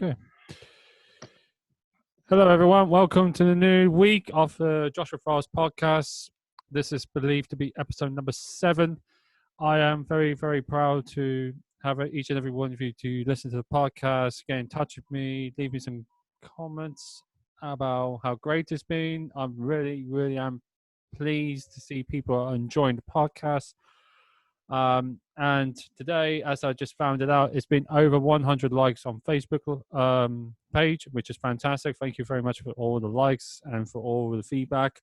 Okay. Hello, everyone. Welcome to the new week of the Joshua Frost podcast. This is believed to be episode number 7. I am very, very proud to have each and every one of you to listen to the podcast, get in touch with me, leave me some comments about how great it's been. I'm really, really am pleased to see people are enjoying the podcast. And today, as I just found it out, it's been over 100 likes on Facebook page, which is fantastic. Thank you very much for all the likes and for all the feedback.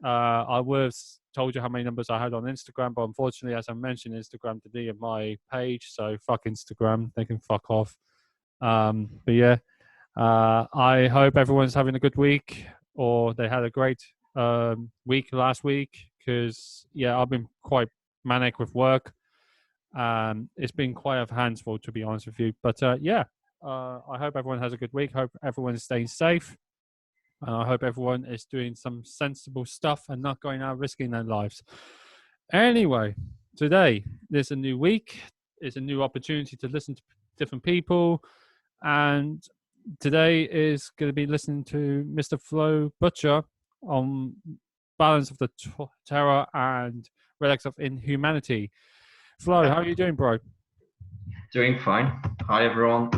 I would have told you how many numbers I had on Instagram, but unfortunately, as I mentioned, Instagram deleted my page, so fuck Instagram. They can fuck off. But yeah, I hope everyone's having a good week, or they had a great week last week, because yeah, I've been quite manic with work. It's been quite a handful, to be honest with you. But I hope everyone has a good week. Hope everyone is staying safe. And I hope everyone is doing some sensible stuff and not going out risking their lives. Anyway, today there's a new week. It's a new opportunity to listen to different people. And today is going to be listening to Mr. Flo Butcher on Balance of the Terror and Relics of Inhumanity. Flo, how are you doing, bro? Doing fine. Hi, everyone.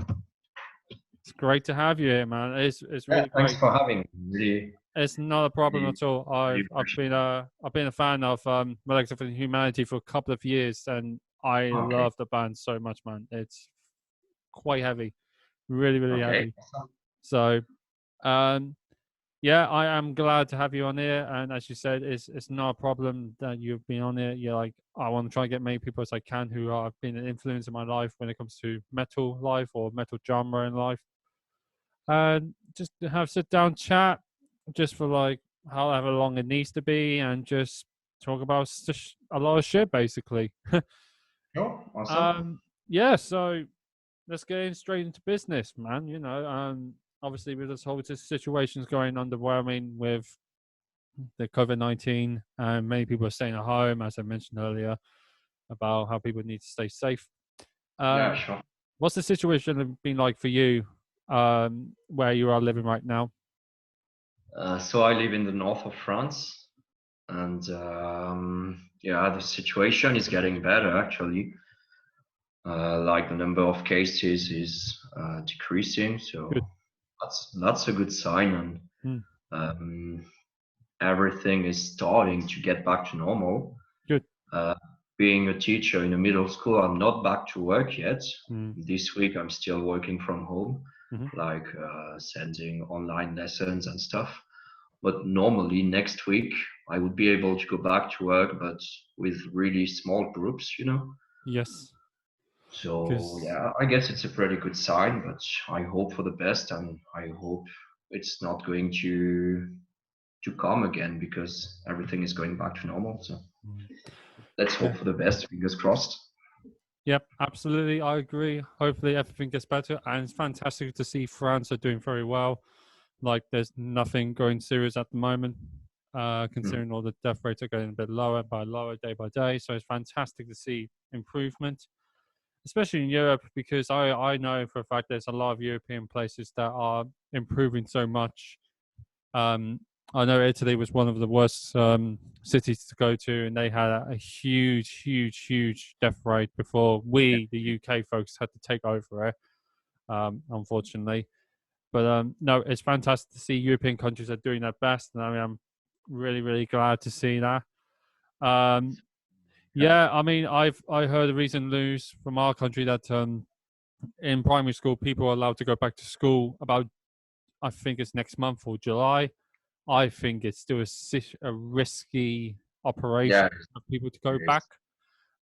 It's great to have you here, man. It's really thanks great. for having me. Really, It's not a problem really, at all. I've been a fan of Relics of Humanity for a couple of years, and I love the band so much, man. It's quite heavy, really, really heavy. So, yeah, I am glad to have you on here. And as you said, it's not a problem that you've been on here. You're like, I want to try and get many people as I can who have been an influence in my life when it comes to metal life or metal genre in life. And just to have sit down chat, just for like however long it needs to be, and just talk about a lot of shit, basically. Oh, awesome. Yeah, so let's get in straight into business, man. You know, obviously with this whole situations going underwhelming with the COVID-19, and many people are staying at home, as I mentioned earlier, about how people need to stay safe. Yeah, sure. What's the situation been like for you, where you are living right now? So I live in the north of France, and the situation is getting better actually. Like the number of cases is decreasing, so Good. that's a good sign, and everything is starting to get back to normal. Good. Being a teacher in a middle school, I'm not back to work yet. Mm. This week, I'm still working from home, Mhm. like sending online lessons and stuff. But normally, next week, I would be able to go back to work, but with really small groups, you know? Yes. So, yeah, I guess it's a pretty good sign, but I hope for the best, and I hope it's not going to come again, because everything is going back to normal. So let's hope for the best. Fingers crossed. Yep, absolutely. I agree. Hopefully everything gets better. And it's fantastic to see France are doing very well. Like there's nothing going serious at the moment, considering all the death rates are going a bit lower by lower day by day. So it's fantastic to see improvement, especially in Europe, because I know for a fact there's a lot of European places that are improving so much. I know Italy was one of the worst cities to go to, and they had a huge, huge, huge death rate before we, the UK folks, had to take over it, unfortunately. But no, it's fantastic to see European countries are doing their best, and I mean, I'm really, really glad to see that. Yeah, I mean, I heard a recent news from our country that in primary school, people are allowed to go back to school about, I think it's next month or July. I think it's still a risky operation for people to go back.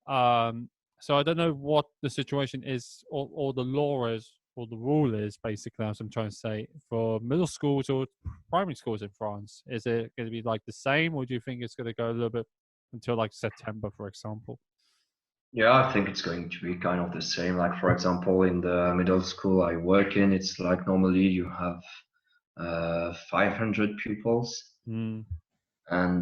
So I don't know what the situation is, or the law is, or the rule is, basically, as I'm trying to say, for middle schools or primary schools in France. Is it going to be like the same, or do you think it's going to go a little bit until like September, for example? Yeah, I think it's going to be kind of the same. Like, for example, in the middle school I work in, it's like normally you have 500 pupils. And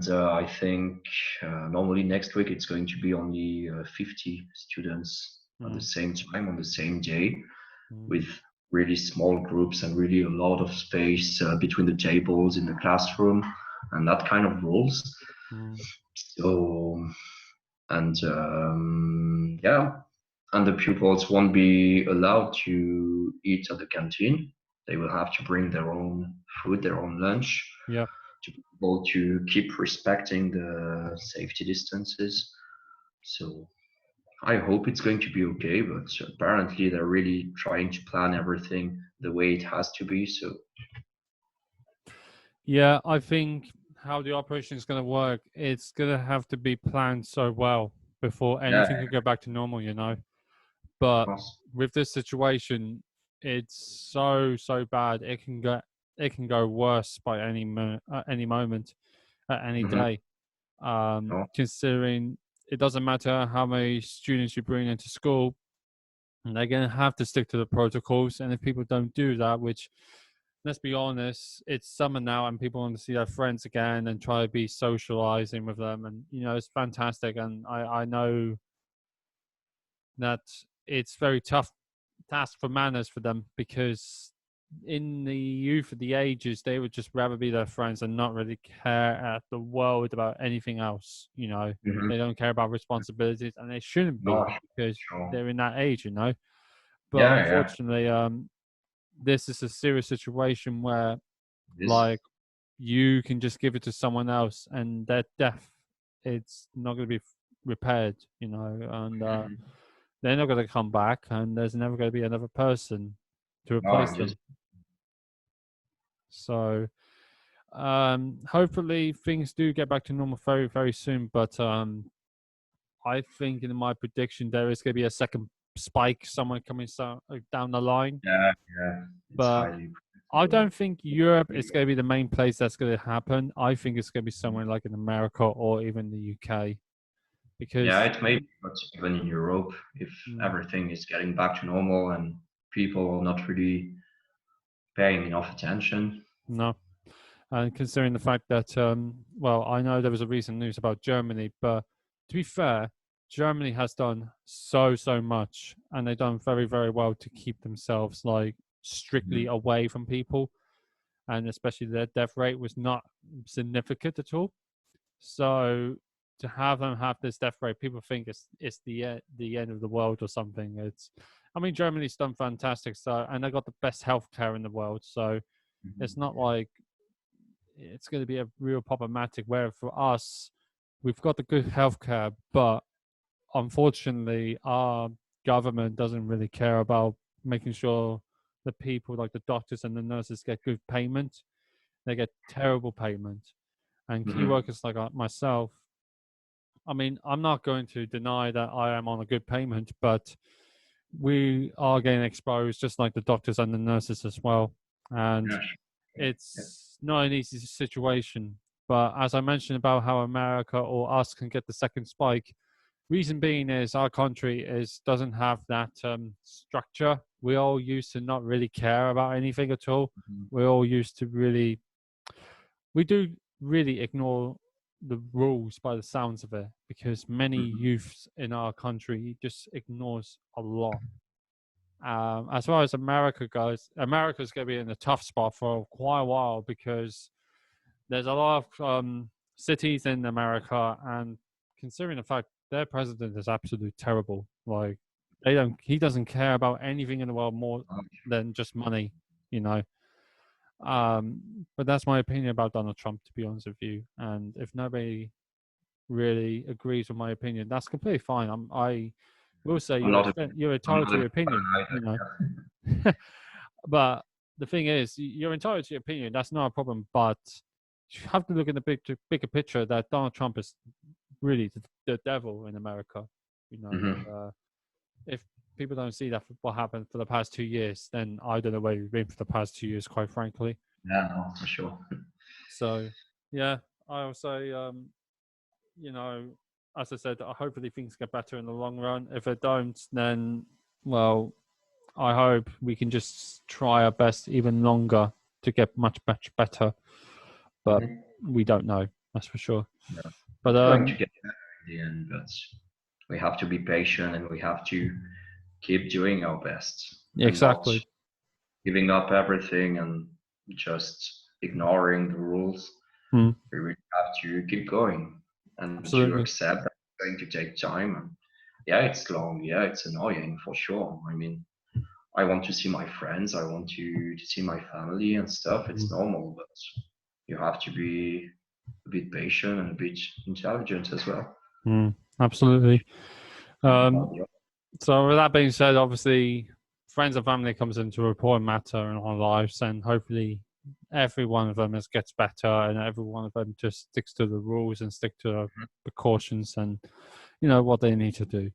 I think normally next week it's going to be only 50 students at the same time on the same day, with really small groups and really a lot of space between the tables in the classroom and that kind of rules. So, and yeah, and the pupils won't be allowed to eat at the canteen. They will have to bring their own food, their own lunch, Yeah. to be able to keep respecting the safety distances. So I hope it's going to be okay, but apparently they're really trying to plan everything the way it has to be. So Yeah, I think how the operation is going to work, it's going to have to be planned so well before yeah, anything could go back to normal, of But course. with this situation, it's so bad. It can go worse by any moment, at any Hmm. day. Oh, Considering it doesn't matter how many students you bring into school, and they're going to have to stick to the protocols. And if people don't do that, which, let's be honest, it's summer now and people want to see their friends again and try to be socializing with them. And, it's fantastic. And I know that it's very tough task for manners for them, because in the youth of the ages, they would just rather be their friends and not really care at the world about anything else. hmm. They don't care about responsibilities, and they shouldn't No, be, because sure. they're in that age. But Yeah, yeah, unfortunately, this is a serious situation where, it is. like, you can just give it to someone else, and that death, it's not going to be repaired. And Mhm. they're not going to come back, and there's never going to be another person to No, replace it is. them. So hopefully things do get back to normal very, very soon. But I think, in my prediction, there is going to be a second spike somewhere coming down the line. Yeah, yeah. It's But highly I predictable. don't think Europe is going to be the main place that's going to happen. I think it's going to be somewhere like in America or even the UK, Yeah, because it may be, but even in Europe, if mm, everything is getting back to normal and people are not really paying enough attention. no. And considering the fact that, well, I know there was a recent news about Germany, but to be fair, Germany has done so much, and they've done very, very well to keep themselves like strictly Mhm. away from people, and especially their death rate was not significant at all. So to have them have this death rate, people think it's the end of the world or something. I mean, Germany's done fantastic, so, and they got the best healthcare in the world, so it's not like it's going to be a real problematic. Where for us, we've got the good healthcare, but unfortunately, our government doesn't really care about making sure the people, like the doctors and the nurses, get good payment. They get terrible payment, and key Mhm. workers like myself. I mean, I'm not going to deny that I am on a good payment, but we are getting exposed just like the doctors and the nurses as well. And Yeah, sure. Yeah. it's not an easy situation. But as I mentioned about how America or us can get the second spike, reason being is our country doesn't have that structure. We all used to not really care about anything at all. Mhm. We all used to we do really ignore the rules by the sounds of it, because many Mhm. youths in our country just ignores a lot. As far as America goes, America's going to be in a tough spot for quite a while, because there's a lot of cities in America, and considering the fact their president is absolutely terrible, like he doesn't care about anything in the world more Oh, than just money, you know. But that's my opinion about Donald Trump, to be honest with you. And if nobody really agrees with my opinion, that's completely fine. I will say I'm not a, you're I'm entitled not to a your big fan opinion, either. but the thing is, you're entitled to your opinion. That's not a problem. But you have to look at the bigger picture, that Donald Trump is really the devil in America. Mhm. If people don't see that what happened for the past 2 years, then I don't know where you've been for the past 2 years, quite frankly. Yeah, no, for sure. So, yeah, I will say, you know, as I said, hopefully things get better in the long run. If they don't, then, well, I hope we can just try our best even longer to get much better. But Mhm. we don't know, that's for sure. Yeah. But It's going to get better in the end, but we have to be patient and we have to keep doing our best and not exactly, giving up everything and just ignoring the rules. Mm. We really have to keep going and to Absolutely. accept that it's going to take time. And yeah, it's long. Yeah, it's annoying for sure. I mean, I want to see my friends. I want to see my family and stuff. It's Mm. normal, but you have to be a bit patient and a bit intelligent as well. Mm. Absolutely. Um, Yeah. so with that being said, obviously, friends and family comes into a important matter in our lives, and hopefully, every one of them gets better, and every one of them just sticks to the rules and stick to the precautions and what they need to do.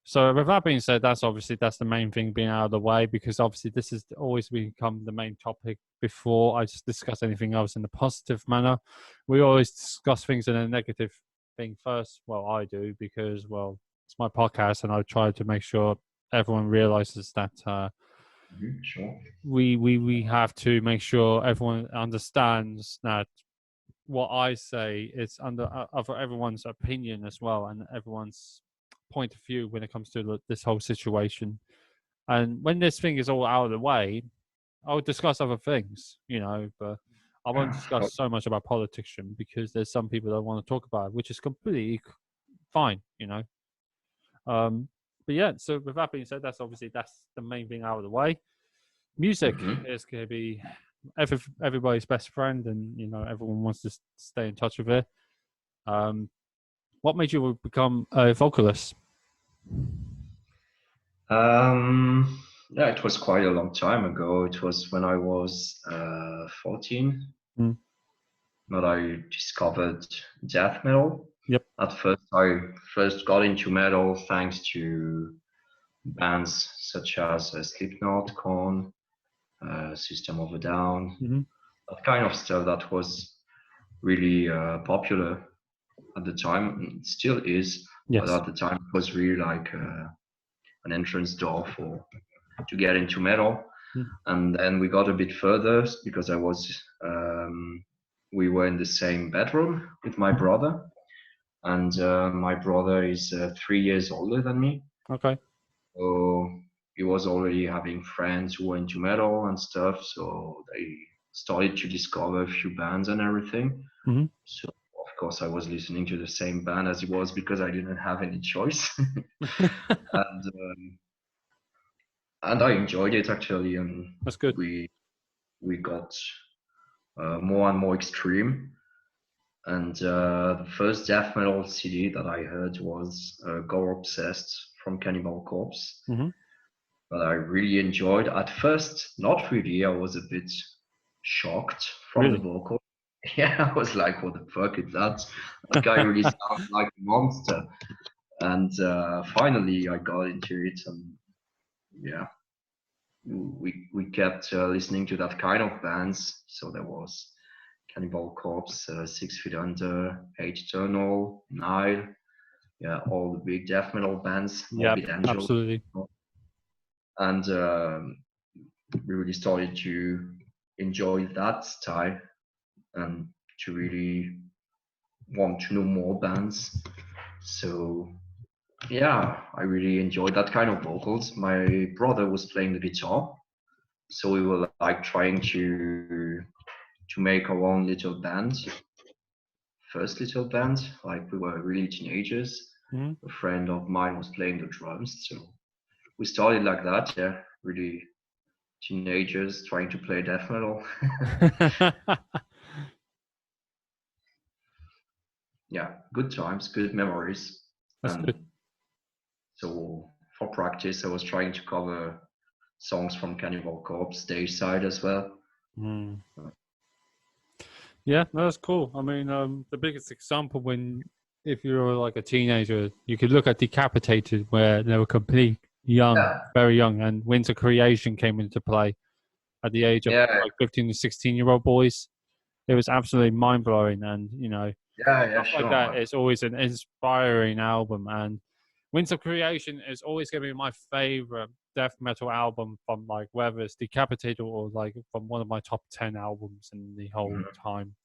So with that being said, that's the main thing being out of the way, because obviously this has always become the main topic before I just discuss anything else in a positive manner. We always discuss things in a negative thing first. Well, I do, because it's my podcast, and I try to make sure everyone realizes that Sure. we have to make sure everyone understands that what I say is under of everyone's opinion as well, and everyone's point of view when it comes to this whole situation. And when this thing is all out of the way, I'll discuss other things, but I won't Yeah. discuss so much about politics, because there's some people that want to talk about it, which is completely fine. Um, but yeah, so with that being said, that's the main thing out of the way. Music Mhm. is going to be everybody's best friend, and everyone wants to stay in touch with it. What made you become a vocalist? Yeah, it was quite a long time ago. It was when I was 14 Mm. that I discovered death metal. Yep. At first, I first got into metal thanks to bands such as Slipknot, Korn, System of a Down, Mm-hmm. that kind of stuff that was really popular at the time. And it still is, but Yes. at the time it was really like an entrance door for to get into metal. Mm. And then we got a bit further because we were in the same bedroom with my brother, and my brother is 3 years older than me. Okay. So he was already having friends who were into metal and stuff. So they started to discover a few bands and everything. Mm-hmm. So of course I was listening to the same band as he was because I didn't have any choice. and and I enjoyed it actually, and That's good. we we got more and more extreme. And the first death metal CD that I heard was Gore Obsessed from Cannibal Corpse, Mm-hmm. that I really enjoyed. At first, not really. I was a bit shocked from the Really? vocal. Yeah, I was like, "What the fuck is that? That guy really sounds like a monster." And finally, I got into it, and yeah, we kept listening to that kind of bands. So there was Cannibal Corpse, 6 Feet Under, Age Eternal, Nile, yeah, all the big death metal bands, Yep. Morbid Angel, Absolutely. and we really started to enjoy that style and to really want to know more bands. So yeah, I really enjoyed that kind of vocals. My brother was playing the guitar, so we were like trying to make our own little band, first little band, like we were really teenagers. Mm-hmm. A friend of mine was playing the drums, so we started like that. Yeah, really teenagers trying to play death metal. Yeah, good times, good memories. That's good. And so for practice, I was trying to cover songs from Cannibal Corpse stage side as well. Mm. Yeah, no, that's cool. I mean, the biggest example if you're like a teenager, you could look at Decapitated, where they were complete young, Yeah, very young, and Winter Creation came into play at the age of yeah, like 15 to 16-year-old boys. It was absolutely mind blowing, and yeah, stuff like sure. that is always an inspiring album. And Winter Creation is always going to be my favorite death metal album, from like whether it's Decapitated or like from one of my top 10 albums in the whole Mhm. time.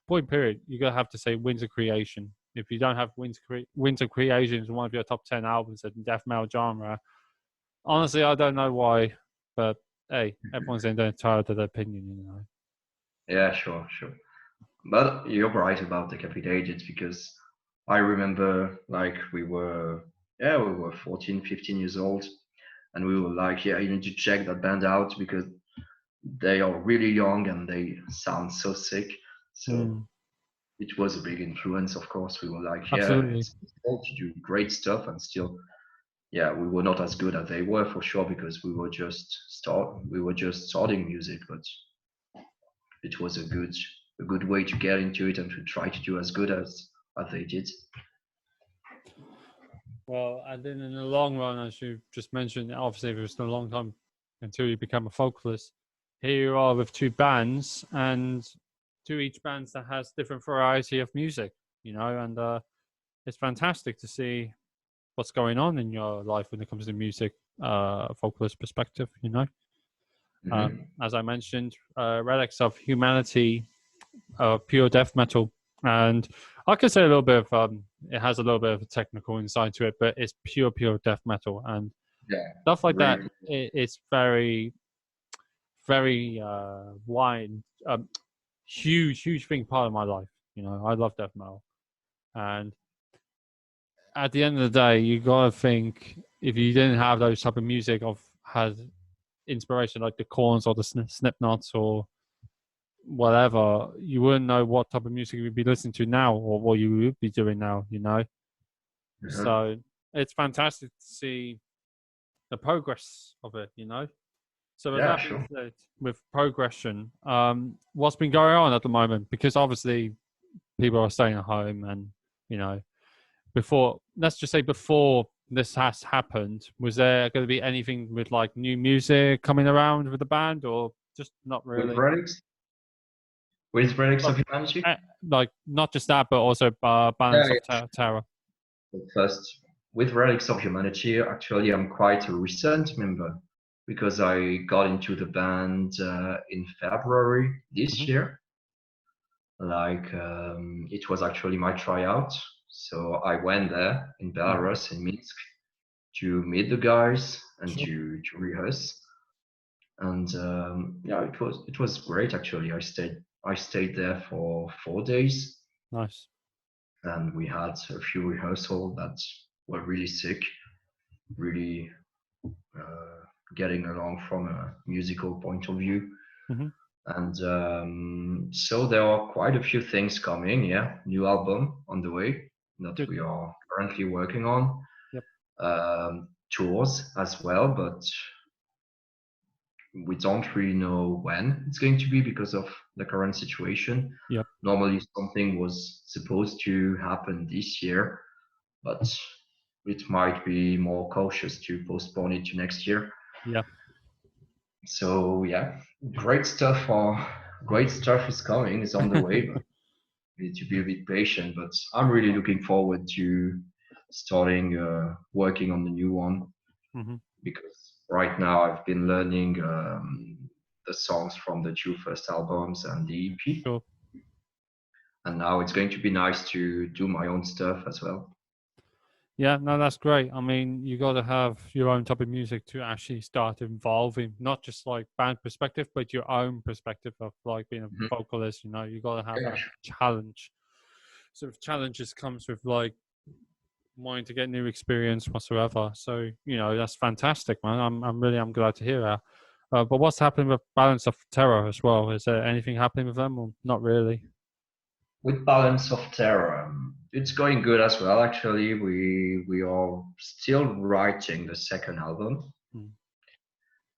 Point period. You're going to have to say Winter Creation. If you don't have Winter Creation as one of your top 10 albums in death metal genre, honestly, I don't know why, but hey, everyone's entitled to their opinion, you know. Yeah, sure, sure. But you're right about decapitated because I remember like we were 14, 15 years old, and we were like, yeah, you need to check that band out because they are really young and they sound so sick. So Mm, it was a big influence, of course. We were like, yeah, absolutely. it's possible to do great stuff, and still, yeah, we were not as good as they were for sure because we were just starting music, but it was a good way to get into it and to try to do as good as they did. Well, and then in the long run, as you just mentioned, obviously it was a long time until you become a vocalist. Here you are with two bands, and two each bands that has different variety of music, you know, and it's fantastic to see what's going on in your life when it comes to music, vocalist perspective, you know. Hmm. As I mentioned, Relics of Humanity, pure death metal, and I could say a little bit of it has a little bit of a technical inside to it, but it's pure death metal and Yeah, stuff like that. really. It's very wide, huge thing part of my life. You know, I love death metal, and at the end of the day, you gotta think if you didn't have those type of music of had inspiration like the Corns or the Slipknots or whatever, you wouldn't know what type of music you'd be listening to now or what you would be doing now, you know? Uh-huh. So it's fantastic to see the progress of it, you know? So with Yeah, that being sure. said, with progression, what's been going on at the moment? Because obviously people are staying at home and, you know, before, let's just say before this has happened, was there going to be anything with like new music coming around with the band or just not With really? relics, with relics Like, of humanity. eh, like not just that, but also Yeah, Balance of yeah. Terror. First, with relics of humanity, actually, I'm quite a recent member because I got into the band in February Hmm. this year. Like it was actually my tryout, so I went there in Hmm. Belarus in Minsk to meet the guys and Sure. to rehearse. And yeah, it was great actually. I stayed there for 4 days, Nice. and we had a few rehearsals that were really sick, really getting along from a musical point of view. Hmm. And so there are quite a few things coming. Yeah, new album on the way that Good. we are currently working on. Yep. Tours as well, but we don't really know when it's going to be because of the current situation. Yep. Normally, something was supposed to happen this year, but it might be more cautious to postpone it to next year. Yep. So yeah, great stuff is coming, is on the way, but we need to be a bit patient. But I'm really looking forward to starting working on the new one Hmm. because right now I've been learning the songs from the two first albums and the EP, Sure. and now it's going to be nice to do my own stuff as well. Yeah, no, that's great. I mean, you got to have your own type of music to actually start involving, not just like band perspective, but your own perspective of like being a Mhm. vocalist. You know, you got to have Yeah, that challenge. Sort of challenges comes with like wanting to get new experience whatsoever. So you know, that's fantastic, man. I'm glad to hear that. But what's happening with Balance of Terror as well? Is there anything happening with them, or not really? with Balance of Terror, it's going good as well. Actually, we are still writing the second album.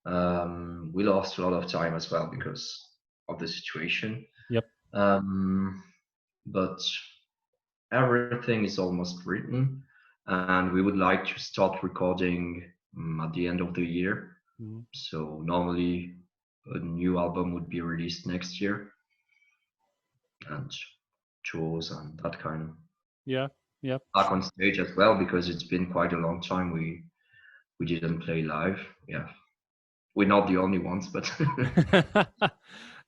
Mm. We lost a lot of time as well because of the situation. Yep. Um, but everything is almost written, and we would like to start recording at the end of the year. Mm. So normally a new album would be released next year, and tours and that kind of Yeah. Yep. back on stage as well because it's been quite a long time we didn't play live. Yeah, we're not the only ones, but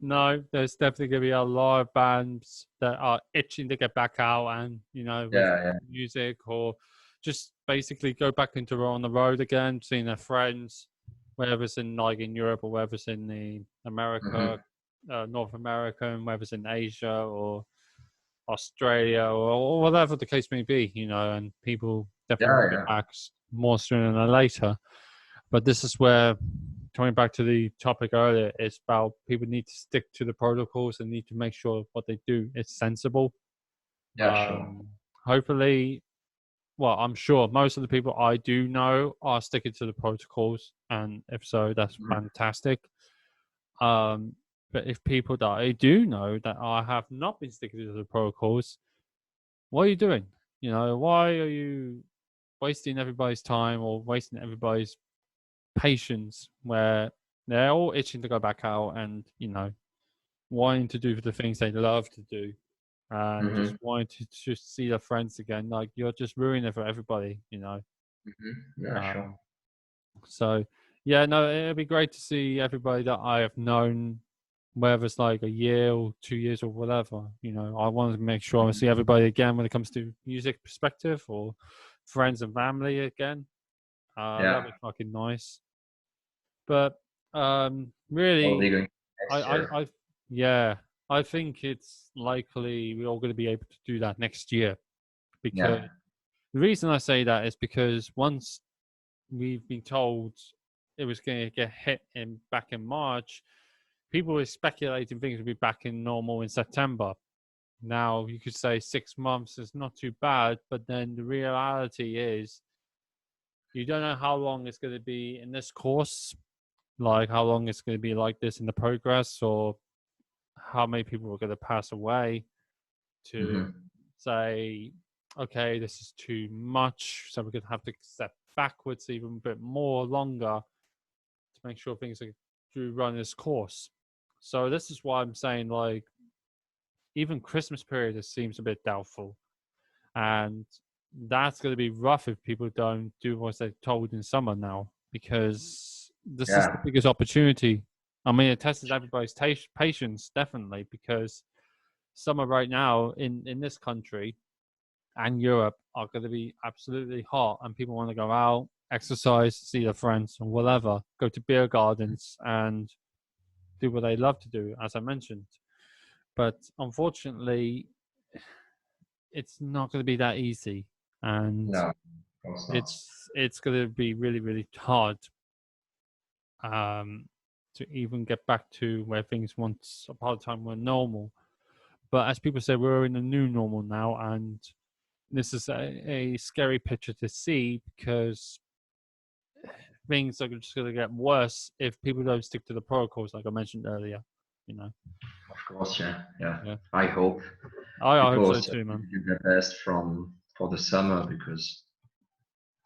No, there's definitely going to be a lot of bands that are itching to get back out and, you know, with yeah, music or just basically go back into on the road again, seeing their friends, whether it's in like in Europe or whether it's in the America, North America, and whether it's in Asia or Australia or whatever the case may be, and people definitely want to Yeah, get back more sooner than later. But this is where, coming back to the topic earlier, it's about people need to stick to the protocols and need to make sure what they do is sensible. yeah, sure. Hopefully, well, I'm sure most of the people I do know are sticking to the protocols, and if so, that's fantastic. But if people that I do know that I have not been sticking to the protocols, what are you doing? Why are you wasting everybody's time or wasting everybody's patience where they're all itching to go back out and, wanting to do the things they love to do and just wanting to just see their friends again. Like, you're just ruining it for everybody, Yeah, sure. So, yeah, no, it'd be great to see everybody that I have known, whether it's like a year or 2 years or whatever. I want to make sure I see everybody again when it comes to music perspective or friends and family again. That'd be fucking nice. But really, Going next year. yeah, I think it's likely we're all going to be able to do that next year. Because the reason I say that is because once we've been told it was going to get hit back in March, people were speculating things would be back in normal in September. Now, you could say 6 months is not too bad, but then the reality is you don't know how long it's going to be in this course, like how long it's going to be like this in the progress, or how many people are going to pass away to say, okay, this is too much, so we're going to have to step backwards even a bit more longer to make sure things do run its course. So this is why I'm saying, like, even Christmas period it seems a bit doubtful, and that's going to be rough if people don't do what they're told in summer now, because this is the biggest opportunity. I mean, it tests everybody's patience, definitely, because summer right now in this country and Europe are going to be absolutely hot, and people want to go out, exercise, see their friends, and whatever, go to beer gardens and do what they love to do, as I mentioned. But unfortunately, it's not going to be that easy, and No, of course not. it's going to be really, really hard to even get back to where things once upon a time were normal. But as people say, we're in a new normal now, and this is a scary picture to see, because things are just going to get worse if people don't stick to the protocols, like I mentioned earlier. Of course, yeah. Yeah. I hope I hope people so too, man. do their best for the summer because,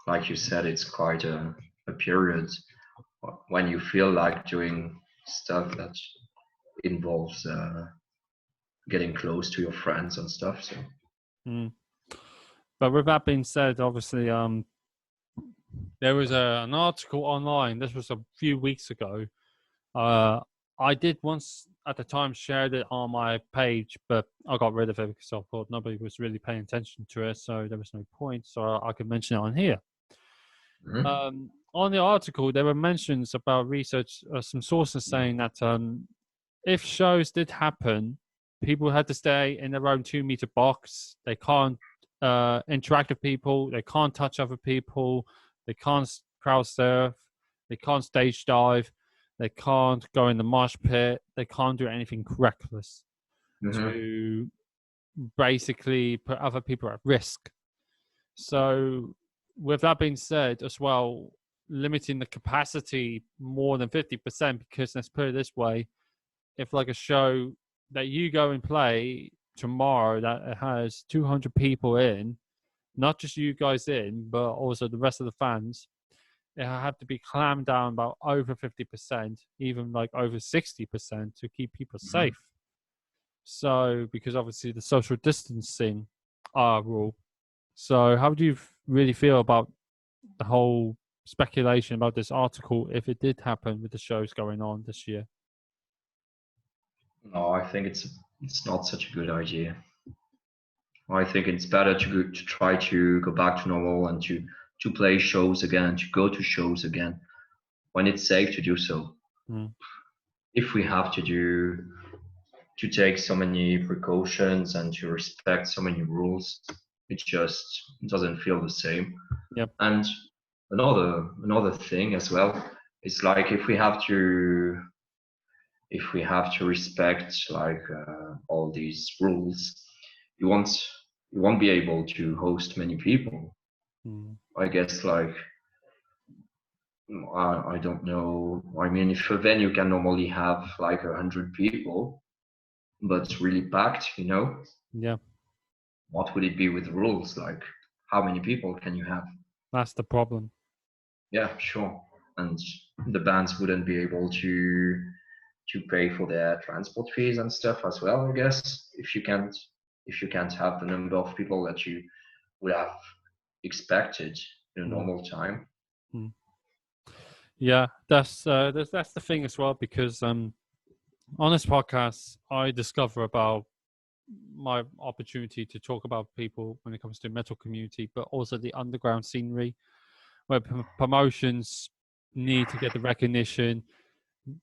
like you said, it's quite a period when you feel like doing stuff that involves getting close to your friends and stuff. So. Mm. But with that being said, obviously, there was an article online. This was a few weeks ago. I did once at the time shared it on my page, but I got rid of it because I thought nobody was really paying attention to it, so there was no point. So I could mention it on here. On the article, there were mentions about research, some sources saying that if shows did happen, people had to stay in their own 2-meter box. They can't interact with people. They can't touch other people. They can't crowd surf. They can't stage dive. They can't go in the mosh pit. They can't do anything reckless to basically put other people at risk. So, with that being said, as well, limiting the capacity more than 50%, because let's put it this way, if like a show that you go and play tomorrow that has 200 people in, not just you guys in, but also the rest of the fans, it have to be clammed down about over 50%, even like over 60% to keep people safe. So, because obviously the social distancing rule. So, how do you really feel about the whole speculation about this article if it did happen with the shows going on this year? No, I think it's not such a good idea. I think it's better to try to go back to normal and to play shows again, to go to shows again. when it's safe to do so. Mm. If we have to take so many precautions and to respect so many rules, it just doesn't feel the same. Yep. And another thing as well, it's like if we have to respect like all these rules, you won't you won't be able to host many people. Mm. I guess like I don't know. I mean, if a venue can normally have like 100 people, but it's really packed, Yeah. what would it be with rules? Like, how many people can you have? That's the problem. Yeah, sure. And the bands wouldn't be able to pay for their transport fees and stuff as well, I guess. If you can't have the number of people that you would have expected in a Mm. normal time. Mm. Yeah, that's the thing as well, because on this podcast I discover about my opportunity to talk about people when it comes to metal community, but also the underground scenery, where promotions need to get the recognition,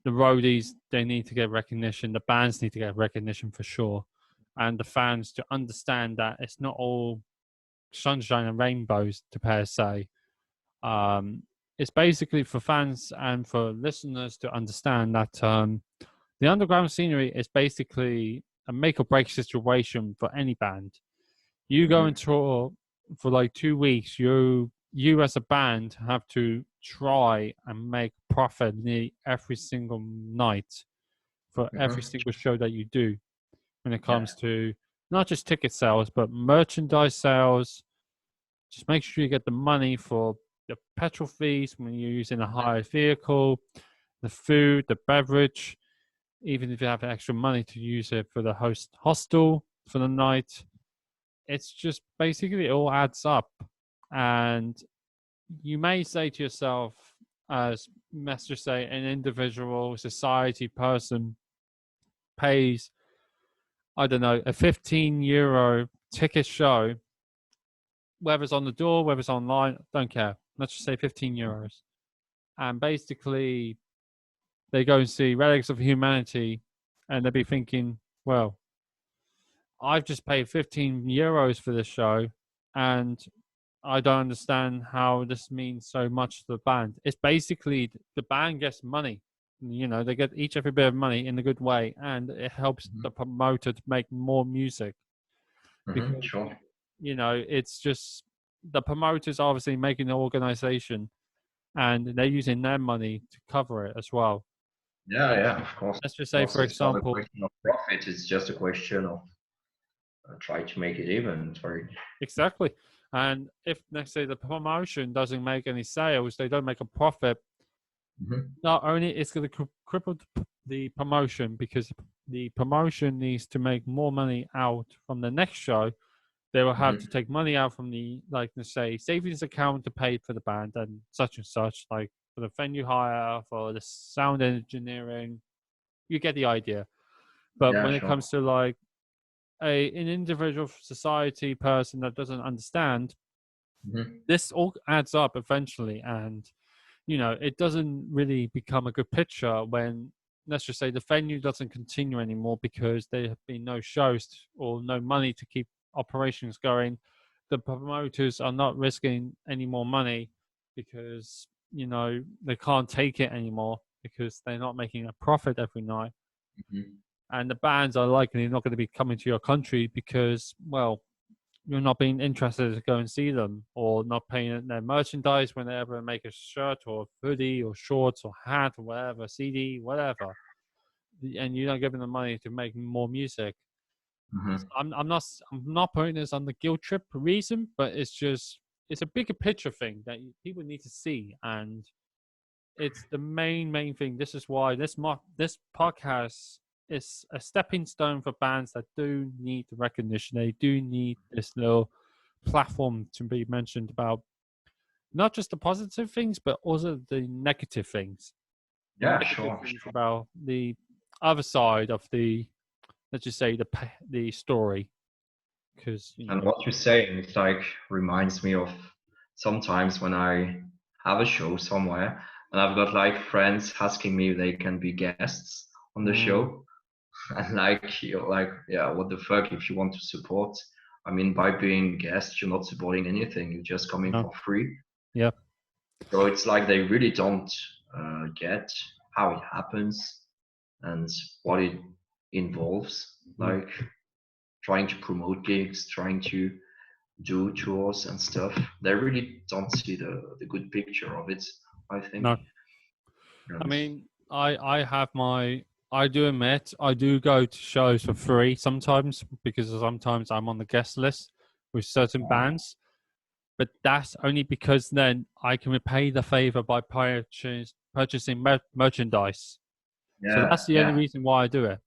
the roadies, they need to get recognition, the bands need to get recognition for sure, and the fans to understand that it's not all sunshine and rainbows to per se. Um, it's basically for fans and for listeners to understand that the underground scenery is basically a make or break situation for any band. You go and Mhm. tour for like 2 weeks. You as a band have to try and make profit nearly every single night for every Mhm. single show that you do. When it Yeah. comes to not just ticket sales but merchandise sales, just make sure you get the money for the petrol fees when you're using a hired vehicle, the food, the beverage, even if you have extra money to use it for the host hostel for the night. It's just basically it all adds up. And you may say to yourself, as let's just say an individual society person pays, I don't know, a €15 ticket show, whether it's on the door, whether it's online, don't care. Let's just say €15. And basically they go and see Relics of Humanity and they'll be thinking, well, I've just paid €15 for this show and I don't understand how this means so much to the band. It's basically the band gets money. They get each every bit of money in a good way, and it helps Mhm. the promoter to make more music Mhm. because Sure. it's just the promoters obviously making the organization, and they're using their money to cover it as well. Yeah, yeah, of course. Let's just Of say, course, for it's not a example, question of profit. It's just a question of try to make it even. Sorry. exactly. And if, let's say, the promotion doesn't make any sales, they don't make a profit, Mhm. not only it's going to cripple the promotion because the promotion needs to make more money out from the next show. They will have to Mhm. take money out from the, like, let's say, savings account to pay for the band and such, like for the venue hire, for the sound engineering. You get the idea. But Yeah, when it sure. comes to like an individual society person that doesn't understand, Mhm. this all adds up eventually, and it doesn't really become a good picture when, let's just say, the venue doesn't continue anymore because there have been no shows or no money to keep operations going. The promoters are not risking any more money because, they can't take it anymore because they're not making a profit every night. Mhm. And the bands are likely not going to be coming to your country because, well, you're not being interested to go and see them, or not paying their merchandise when they ever make a shirt or hoodie or shorts or hat or whatever, CD, whatever, and you're not giving them money to make more music. Mhm. I'm not putting this on the guilt trip reason, but it's a bigger picture thing that people need to see, and it's the main thing. This is why this podcast is a stepping stone for bands that do need the recognition. They do need this little platform to be mentioned about not just the positive things, but also the negative things. The Yeah, negative sure, things sure. about the other side of the, let's just say, the story, because And what you're saying, reminds me of sometimes when I have a show somewhere And I've got like friends asking me if they can be guests on the Mm, show. And like you're like, yeah, what the fuck if you want to support? I mean, by being guest, you're not supporting anything. You're just coming no. for free. Yeah. So it's like they really don't get how it happens and what it involves. Mm, Like trying to promote gigs, trying to do tours and stuff. They really don't see the good picture of it, I think. no. I And mean, I have my. I do admit I do go to shows for free sometimes because sometimes I'm on the guest list with certain bands, but that's only because then I can repay the favor by purchasing merchandise. So yeah, that's the only yeah, reason why I do it.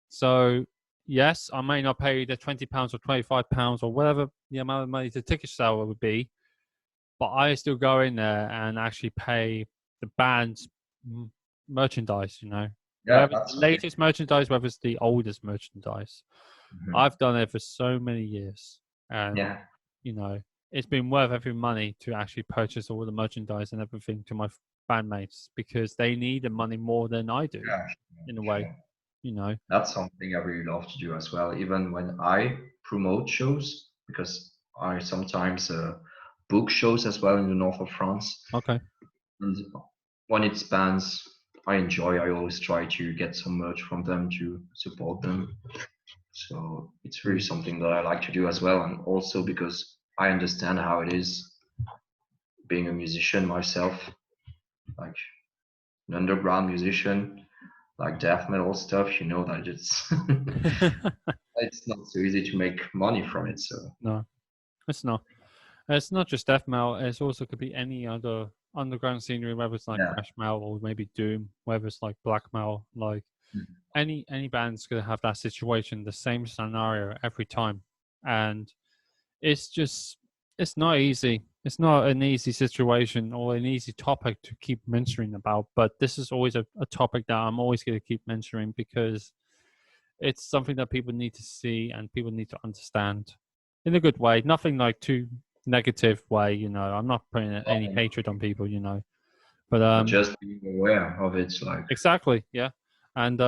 So yes, I may not pay the £20 or £25 or whatever the amount of money the ticket seller would be, but I still go in there and actually pay the band's merchandise. You know, yeah. whether it's the That's okay. latest merchandise, whether it's the oldest merchandise. Mhm. I've done it for so many years, and Yeah, you know, it's been worth every money to actually purchase all the merchandise and everything to my bandmates because they need the money more than I do, yeah, in a way. sure. You know. That's something I really love to do as well. Even when I promote shows, because I sometimes book shows as well in the north of France. Okay. And when it's bands I enjoy, I always try to get some merch from them to support them. So it's really Mm. something that I like to do as well. And also because I understand how it is being a musician myself, like an underground musician, like death metal stuff, you know that it's it's not so easy to make money from it. So No, it's not. It's not just death metal. It's also could be any other underground scenery, whether it's like yeah. thrash metal or maybe doom, whether it's like black metal. Like any band's gonna have that situation, the same scenario every time, and it's just it's not easy. It's not an easy situation or an easy topic to keep mentioning about. But this is always a topic that I'm always going to keep mentioning because it's something that people need to see and people need to understand in a good way. Nothing like too negative way, you know. I'm not putting any Nothing, hatred on people, you know. But but just being aware of it, like exactly, yeah. And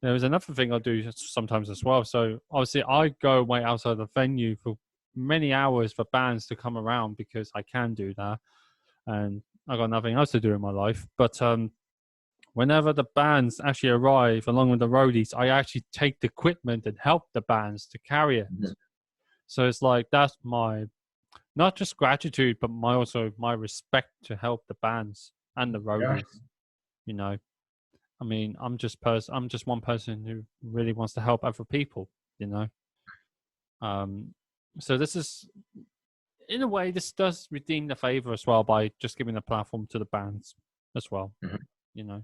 there was another thing I do sometimes as well. So obviously I go away outside the venue for many hours for bands to come around because I can do that and I got nothing else to do in my life. But whenever the bands actually arrive along with the roadies, I actually take the equipment and help the bands to carry it. mhm. So it's like that's my not just gratitude, but my also my respect to help the bands and the Yeah, roadies. You know, I mean, I'm just one person who really wants to help other people. You know, um, so this is in a way this does redeem the favor as well by just giving a platform to the bands as well. mhm. You know.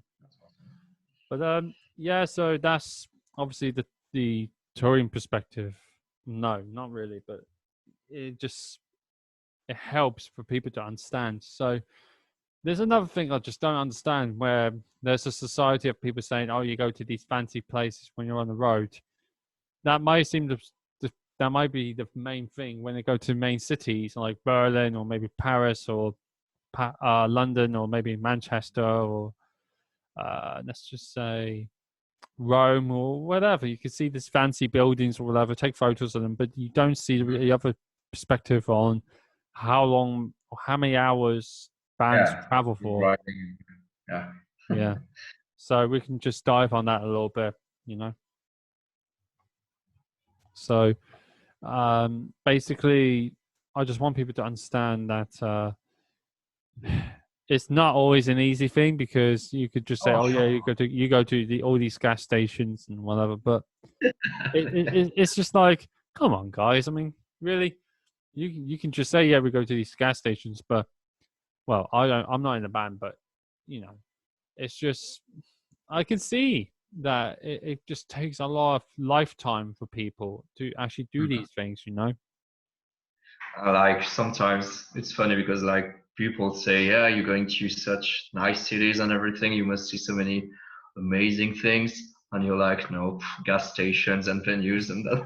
But yeah, so that's obviously the touring perspective. No, not really, but it just it helps for people to understand. So there's another thing I just don't understand where there's a society of people saying, "Oh, you go to these fancy places when you're on the road." That might seem that might be the main thing when they go to main cities like Berlin or maybe Paris or London or maybe Manchester or let's just say Rome or whatever. You can see these fancy buildings or whatever, take photos of them, but you don't see the other perspective on how long or how many hours bands Yeah, travel you're for. driving. Yeah, Yeah. So we can just dive on that a little bit, you know. So basically, I just want people to understand that it's not always an easy thing because you could just say, oh "Oh yeah, sure. you go to all these gas stations and whatever," but it's just like, come on, guys. I mean, really, you can just say, yeah, we go to these gas stations, but well, I don't. I'm not in the band, but you know, it's just I can see that it just takes a lot of lifetime for people to actually do Mhm. these things. You know. Like sometimes it's funny because like people say, yeah, you're going to such nice cities and everything, you must see so many amazing things, and you're like, no, gas stations and venues and that.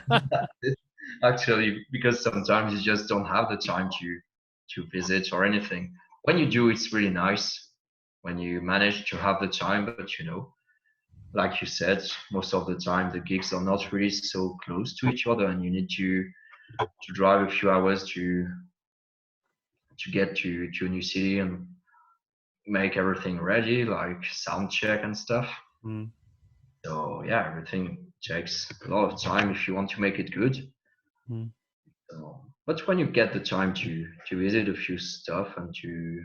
That's it. Actually, because sometimes you just don't have the time to visit or anything. when you do, it's really nice when you manage to have the time. But like you said, most of the time the gigs are not really so close to each other, and you need to drive a few hours to get to a new city and make everything ready, like sound check and stuff. Mm. So yeah, everything takes a lot of time if you want to make it good. Mm. So, but when you get the time to visit a few stuff and to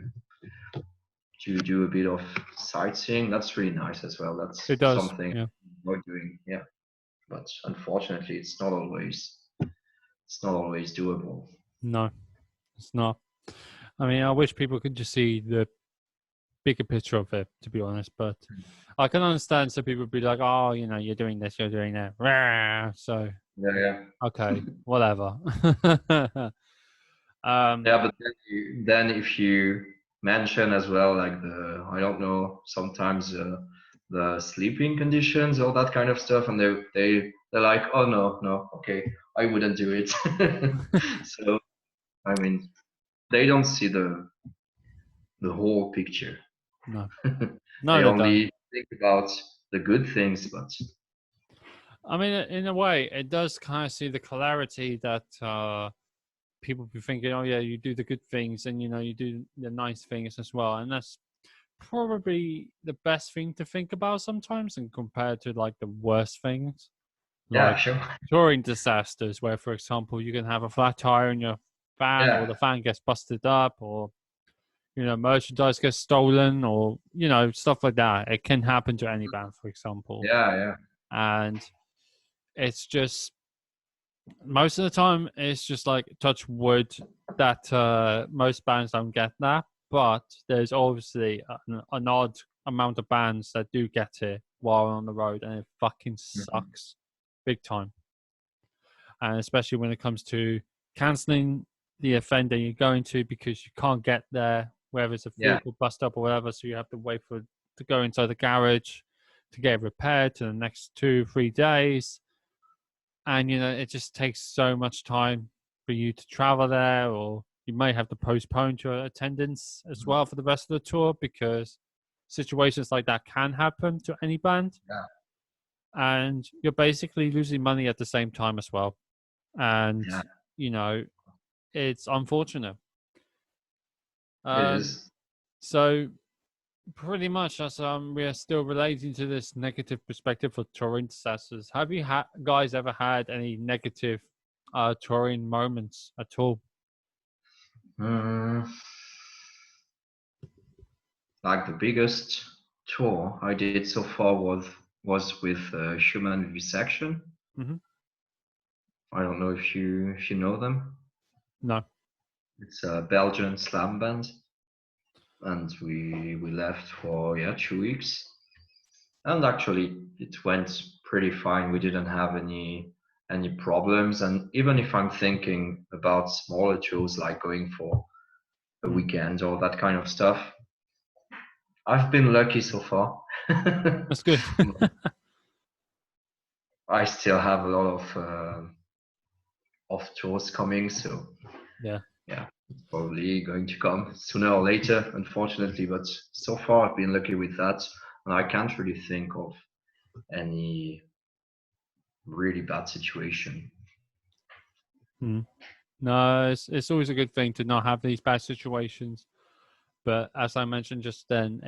do a bit of sightseeing, that's really nice as well. That's It does, something yeah. we're doing, yeah. But unfortunately, it's not always doable. No, it's not. I mean, I wish people could just see the bigger picture of it, to be honest. But I can understand some people would be like, "Oh, you're doing this, you're doing that." Rah. So, Yeah, yeah. okay, whatever. Yeah, but then if you mention as well, like I don't know, sometimes the sleeping conditions, all that kind of stuff, and they're like, oh no, no, okay, I wouldn't do it. So I mean, they don't see the whole picture. No, They no, they don't. only think about the good things, but I mean, in a way, it does kind of see the clarity that people be thinking, oh yeah, you do the good things and you do the nice things as well, and that's probably the best thing to think about sometimes, and compared to like the worst things, yeah, like sure, touring disasters, where for example you can have a flat tire in your van, or yeah, the van gets busted up, or merchandise gets stolen, or stuff like that. It can happen to any band, for example, yeah, yeah, and it's just most of the time it's just like touch wood that most bands don't get that, but there's obviously an odd amount of bands that do get it while on the road, and it fucking mhm, sucks big time. And especially when it comes to canceling the event that you're going to because you can't get there, whether it's a yeah, vehicle bust up or whatever, so you have to wait for to go inside the garage to get it repaired to the next 2-3 days, and it just takes so much time for you to travel there, or you may have to postpone your attendance as mhm, well for the rest of the tour, because situations like that can happen to any band, yeah, and you're basically losing money at the same time as well. And yeah. you know it's unfortunate. It um is. so pretty much, as we are still relating to this negative perspective for touring disasters, have you guys ever had any negative touring moments at all? Mm, like the biggest tour I did so far was with Human Vivisection. Hmm. I don't know if you know them. No. It's a Belgian slam band, and we left for 2 weeks, and actually it went pretty fine. We didn't have any problems, and even if I'm thinking about smaller tours like going for a Mm. weekend or that kind of stuff, I've been lucky so far. That's good. I still have a lot of tours coming, so Yeah. yeah, it's probably going to come sooner or later, unfortunately. But so far, I've been lucky with that, and I can't really think of any really bad situation. Mm. No, it's always a good thing to not have these bad situations. But as I mentioned just then,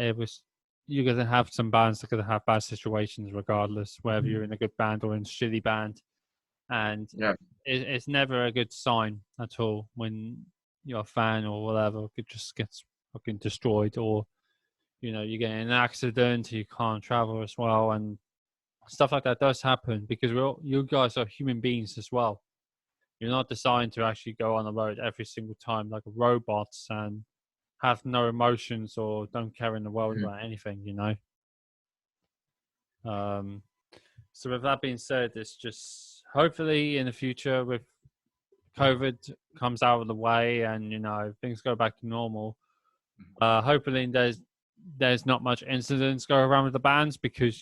you're gonna have some bands that are gonna have bad situations regardless, whether Mhm. you're in a good band or in a shitty band. And Yeah, it's never a good sign at all when your fan or whatever just gets fucking destroyed, or you get in an accident, you can't travel as well, and stuff like that does happen, because you guys are human beings as well. You're not designed to actually go on the road every single time like robots and have no emotions or don't care in the world mhm. about anything. Um, so with that being said, it's just hopefully in the future, with COVID comes out of the way and things go back to normal. Hopefully there's not much incidents go around with the bands, because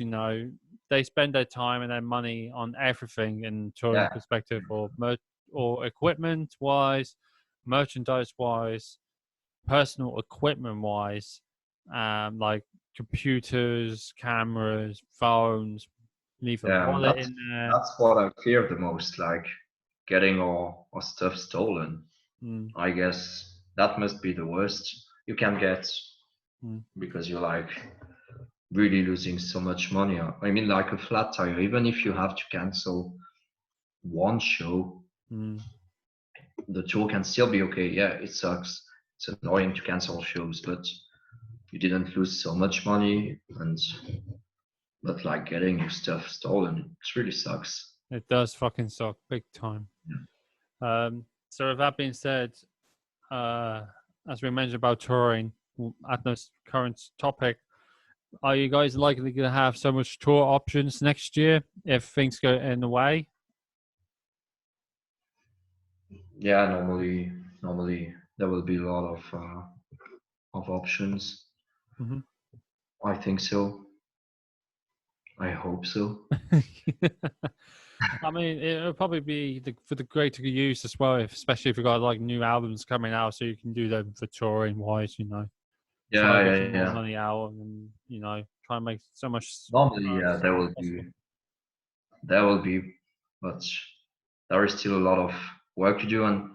they spend their time and their money on everything in touring Yeah, perspective, or equipment wise, merchandise wise. personal equipment wise, like computers, cameras, phones, leave a Yeah, and wallet in there. that's what I fear the most, like getting our stuff stolen. Mm, I guess that must be the worst you can get mm, because you're like really losing so much money. I mean, like a flat tire, even if you have to cancel one show, mm, the tour can still be okay. Yeah, it sucks. It's annoying to cancel shows, but you didn't lose so much money. And but like getting your stuff stolen, it really sucks. it does fucking suck big time. So with that being said, uh, as we mentioned about touring, at this current topic, are you guys likely to have so much tour options next year if things go in the way? Yeah, normally there will be a lot of options. Mm-hmm. I think so. I hope so. I mean, it'll probably be for the greater use as well, especially if you've got like new albums coming out, so you can do them for touring wise, try Yeah, and get yeah, some more yeah. money out and, try and make so much Normally, yeah, stuff as possible. there will be, but there is still a lot of work to do, and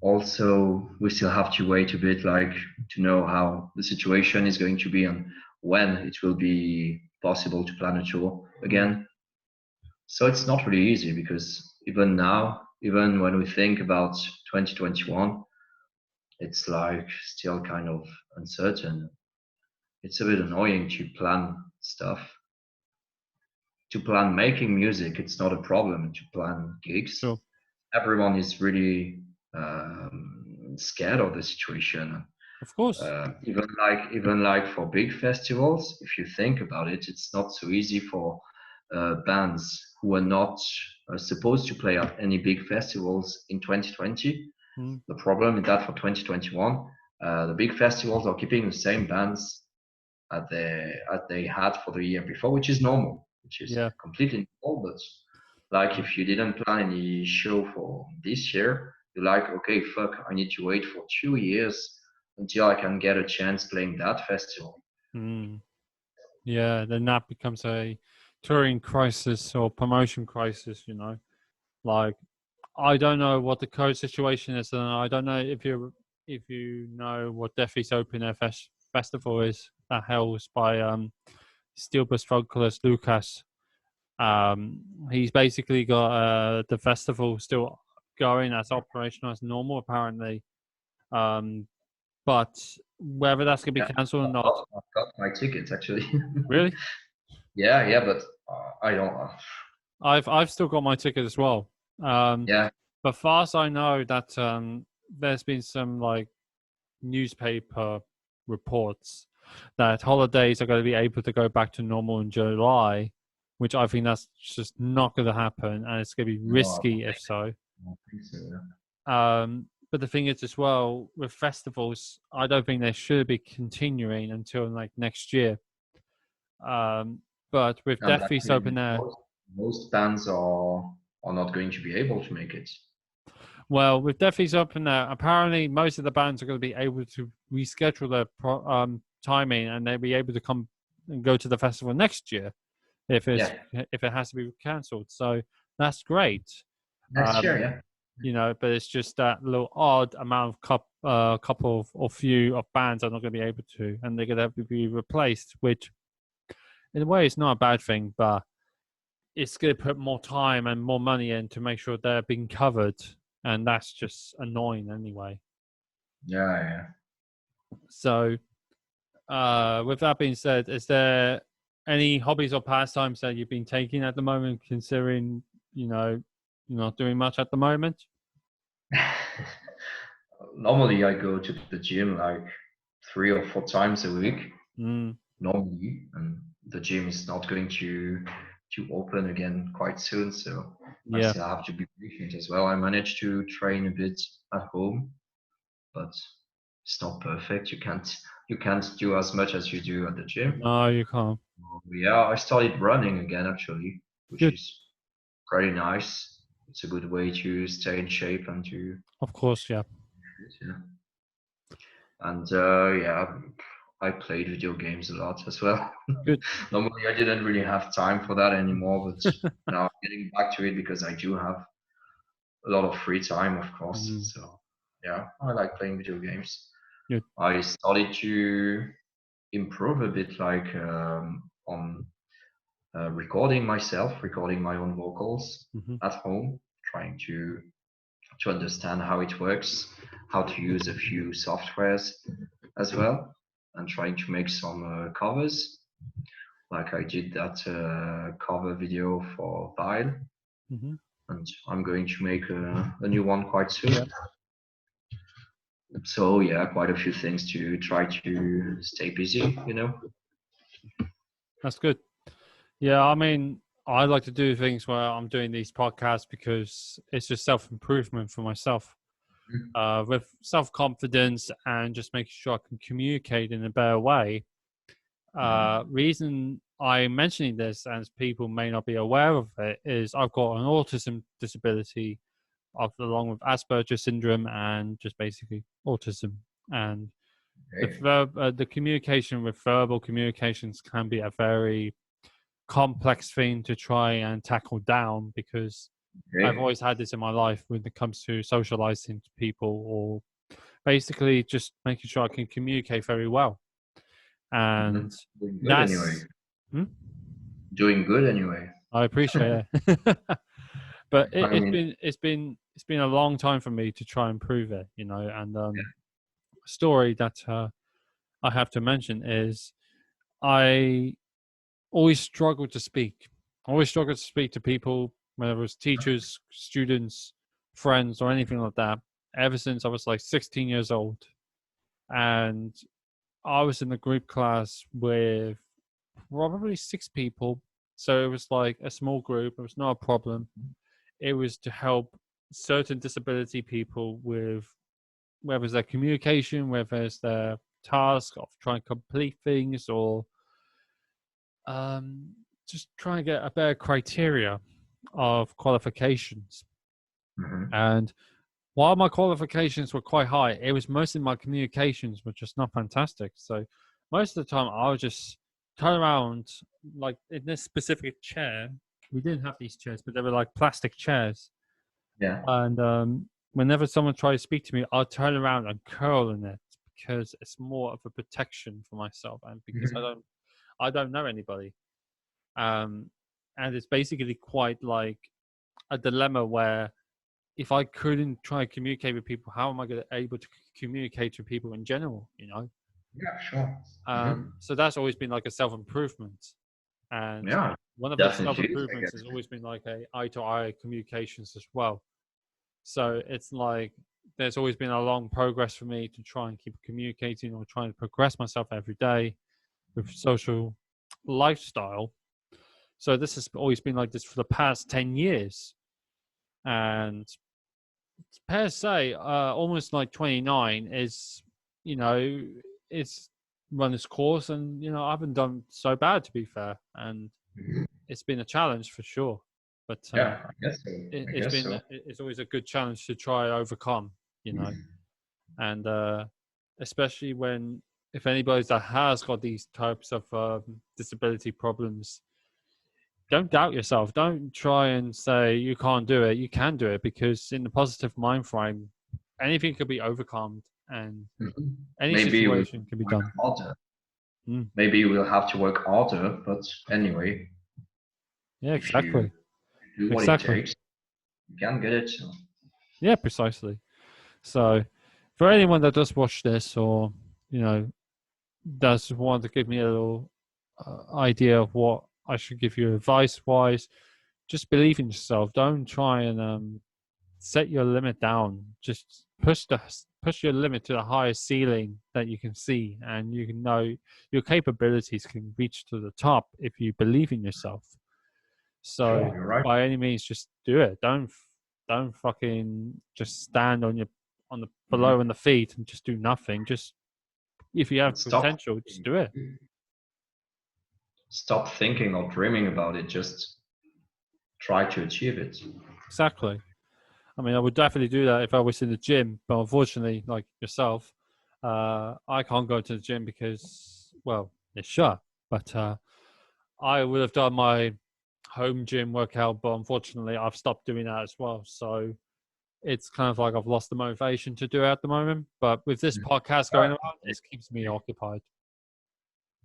also we still have to wait a bit, like to know how the situation is going to be and when it will be possible to plan a tour Mm, again. So it's not really easy because even now, even when we think about 2021, it's like still kind of uncertain. It's a bit annoying to plan stuff. To plan making music, it's not a problem. To plan gigs, sure. everyone is really scared of the situation. Of course. Even like for big festivals, if you think about it, it's not so easy for bands who are not supposed to play at any big festivals in 2020. Mm, The problem is that for 2021, the big festivals are keeping the same bands as they had for the year before, which is normal, which is yeah. completely normal. But like if you didn't plan any show for this year, you're like, okay, fuck, I need to wait for 2 years until I can get a chance playing that festival. Mm, yeah. Then that becomes a touring crisis or promotion crisis. Like, I don't know what the code situation is, and I don't know if you know what Death is Open Air Festival is that held by Steelbus vocalist Lucas. He's basically got the festival still going as operational as normal, apparently. Um, but whether that's gonna be Yeah, cancelled or I've not, got, I've got my tickets actually. really, Yeah, but I don't. I've still got my ticket as well. Um, Yeah, but far as I know, that there's been some like newspaper reports that holidays are going to be able to go back to normal in July, which I think that's just not going to happen, and it's going to be no, risky if so. I don't think so. Yeah. But the thing is, as well, with festivals, I don't think they should be continuing until like next year. Um, but with And Death Feast actually, Open Air, most bands are not going to be able to make it. well, with Death Feast Open Air, apparently most of the bands are going to be able to reschedule their timing, and they'll be able to come and go to the festival next year Yeah, if it has to be cancelled. So that's great. next year. Um, Yeah. but it's just that little odd amount of couple of, or few of bands are not going to be able to, and they're going to have to be replaced. Which, in a way, is not a bad thing, but it's going to put more time and more money in to make sure they're being covered, and that's just annoying anyway. Yeah, yeah. So, with that being said, is there any hobbies or pastimes that you've been taking at the moment, considering you're not doing much at the moment? Normally, I go to the gym like 3 or 4 times a week. Mm, Normally, and the gym is not going to open again quite soon, so I yeah, still have to be patient as well. I managed to train a bit at home, but it's not perfect. You can't do as much as you do at the gym. no, you can't. Yeah, I started running again actually, which Good, is pretty nice. It's a good way to stay in shape and to of course, yeah. yeah. And yeah, I played video games a lot as well. Good. Normally, I didn't really have time for that anymore, but now I'm getting back to it because I do have a lot of free time, of course. Mhm. So yeah, I like playing video games. Good. I started to improve a bit, like on recording myself, recording my own vocals Hmm. at home, trying to understand how it works, how to use a few softwares as well, and trying to make some covers. Like I did that cover video for Vile, Hmm. and I'm going to make a new one quite soon. Yeah, So yeah, quite a few things to try to stay busy, you know. that's good. Yeah, I mean, I like to do things where I'm doing these podcasts because it's just self improvement for myself, with self confidence and just making sure I can communicate in a better way. Mhm. Reason I'm mentioning this, as people may not be aware of it, is I've got an autism disability, along with Asperger's syndrome and just basically autism. And Okay. the communication with verbal communications can be a very complex thing to try and tackle down, because I've Okay. always had this in my life when it comes to socializing to people, or basically just making sure I can communicate very well. And Doing good anyway. that's, hmm? Doing good anyway. I appreciate it. But I it's mean, been a long time for me to try and prove it, and a story that I have to mention is I always struggled to speak. I always struggled to speak to people, whether it was teachers, students, friends, or anything like that, ever since I was like 16 years old. And I was in the group class with probably 6 people. So it was like a small group. It was not a problem. It was to help certain disability people with whether it's their communication, whether it's their task of trying to complete things, or um, just trying to get a better criteria of qualifications. mhm. And while my qualifications were quite high, it was mostly my communications were just not fantastic. So most of the time, I would just turn around, like in this specific chair. We didn't have these chairs, but they were like plastic chairs. Yeah. And whenever someone tried to speak to me, I'd turn around and curl in it, because it's more of a protection for myself, and because Mhm. I don't know anybody. Um, and it's basically quite like a dilemma where if I couldn't try and communicate with people, how am I going to able to communicate with people in general? Yeah, sure. So that's always been like a self improvement, and Yeah, one of the self definitely is, I improvements guess. has always been like a eye to eye communications as well. So it's like there's always been a long progress for me to try and keep communicating or trying to progress myself every day with social lifestyle. So this has always been like this for the past 10 years. And per se, almost like 29 is, you know, it's run its course, and, I haven't done so bad, to be fair. And Mhm. it's been a challenge for sure. But Yeah, I guess so. I it's guess been, so. it's always a good challenge to try overcome, you know. And especially when, if anybody that has got these types of disability problems, don't doubt yourself. Don't try and say you can't do it. You can do it, because in the positive mind frame, anything could be overcome, and Mhm. any Maybe we'll situation can be work done. harder. Mm. Maybe we'll have to work harder, but anyway, Yeah, if you exactly. do what it Exactly. takes, you can get it. So. Yeah, precisely. So, for anyone that does watch this, or, does want to give me a little idea of what I should give you advice wise, just believe in yourself. Don't try and set your limit down. Just push your limit to the highest ceiling that you can see, and you can know your capabilities can reach to the top if you believe in yourself. So Sure, you're right. by any means, just do it. Don't fucking just stand on the Mhm. below on the feet and just do nothing. Just, if you And have stop potential, just do it. stop thinking or dreaming about it. Just try to achieve it. Exactly. I mean, I would definitely do that if I was in the gym, but unfortunately, like yourself, I can't go to the gym because, well, it's shut. But I would have done my home gym workout, but unfortunately, I've stopped doing that as well. So it's kind of like I've lost the motivation to do it at the moment. But with this podcast going around, it keeps me occupied.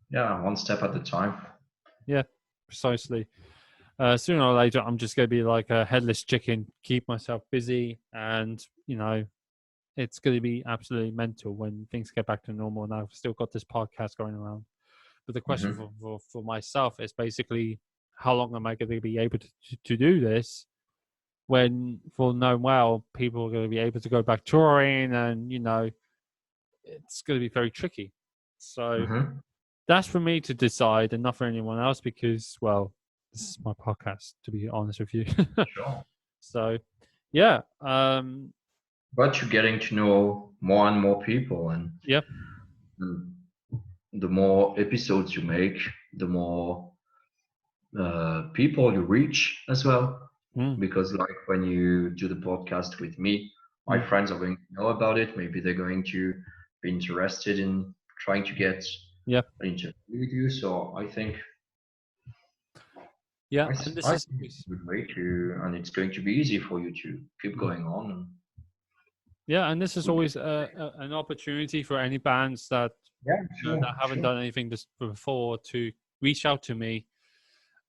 Yeah, one step at a time. Yeah, precisely. Sooner or later, I'm just going to be like a headless chicken, keep myself busy, and it's going to be absolutely mental when things get back to normal. And I've still got this podcast going around. But the question for myself is basically, how long am I going to be able to do this when, for knowing well, people are going to be able to go back touring, and it's going to be very tricky. So that's for me to decide, and not for anyone else, because, well, this is my podcast, to be honest with you. Sure. So, yeah. But you're getting to know more and more people, and Yep. the more episodes you make, the more people you reach as well. Because like when you do the podcast with me, my friends are going to know about it. Maybe they're going to be interested in trying to get an interview with you. So I think and this is it's a good way to, and it's going to be easy for you to keep going on. And this is always an opportunity for any bands that that haven't done anything this before to reach out to me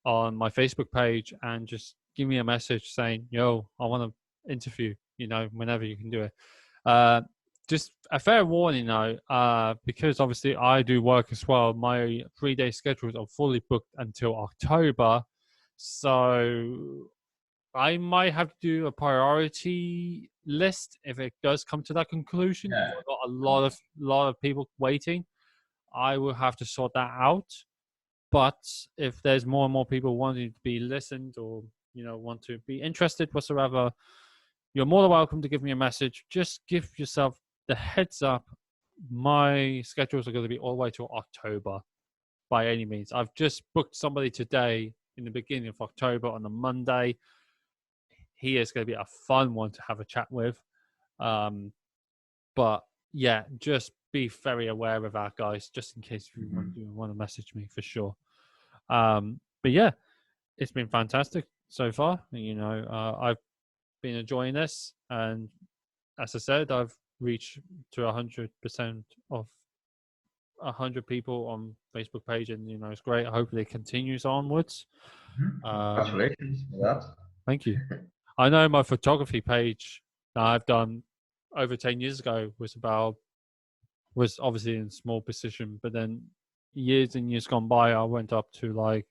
on my Facebook page and just give me a message saying, "Yo, I want to interview." Whenever you can do it. Just a fair warning though, because obviously I do work as well. My 3-day schedules are fully booked until October, so I might have to do a priority list if it does come to that conclusion. If I've got a lot of people waiting, I will have to sort that out. But if there's more and more people wanting to be listened, or want to be interested whatsoever, you're more than welcome to give me a message. Just give yourself the heads up. My schedules are going to be all the way to October by any means. I've just booked somebody today in the beginning of October on a Monday. He is going to be a fun one to have a chat with. But yeah, just be very aware of that, guys, just in case you want to message me for sure. But yeah, it's been fantastic so far. I've been enjoying this, and as I said, I've reached to 100% of 100 people on Facebook page, and it's great. Hopefully it continues onwards. Congratulations for that. Thank you. I know my photography page that I've done over 10 years ago was obviously in a small position, but then years and years gone by, I went up to like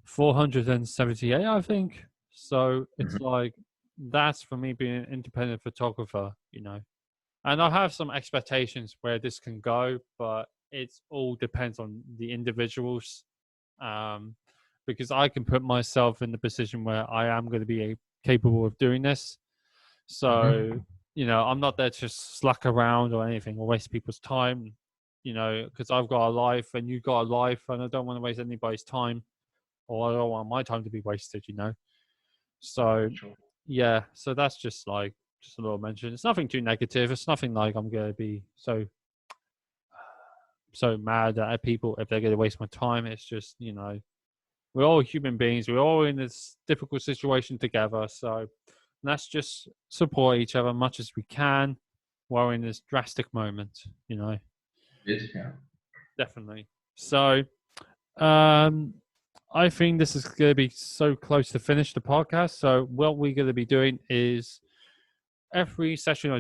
478, I think. So it's like, that's for me being an independent photographer, and I have some expectations where this can go, but it all depends on the individuals. Because I can put myself in the position where I am going to be capable of doing this. So, I'm not there to slack around or anything or waste people's time, because I've got a life and you've got a life, and I don't want to waste anybody's time, or I don't want my time to be wasted, So, yeah, so that's just a little mention. It's nothing too negative. It's nothing like I'm going to be so mad at people if they're going to waste my time. It's just, we're all human beings. We're all in this difficult situation together. So let's just support each other as much as we can while in this drastic moment, Definitely. So I think this is going to be so close to finish the podcast. So what we're going to be doing is every session I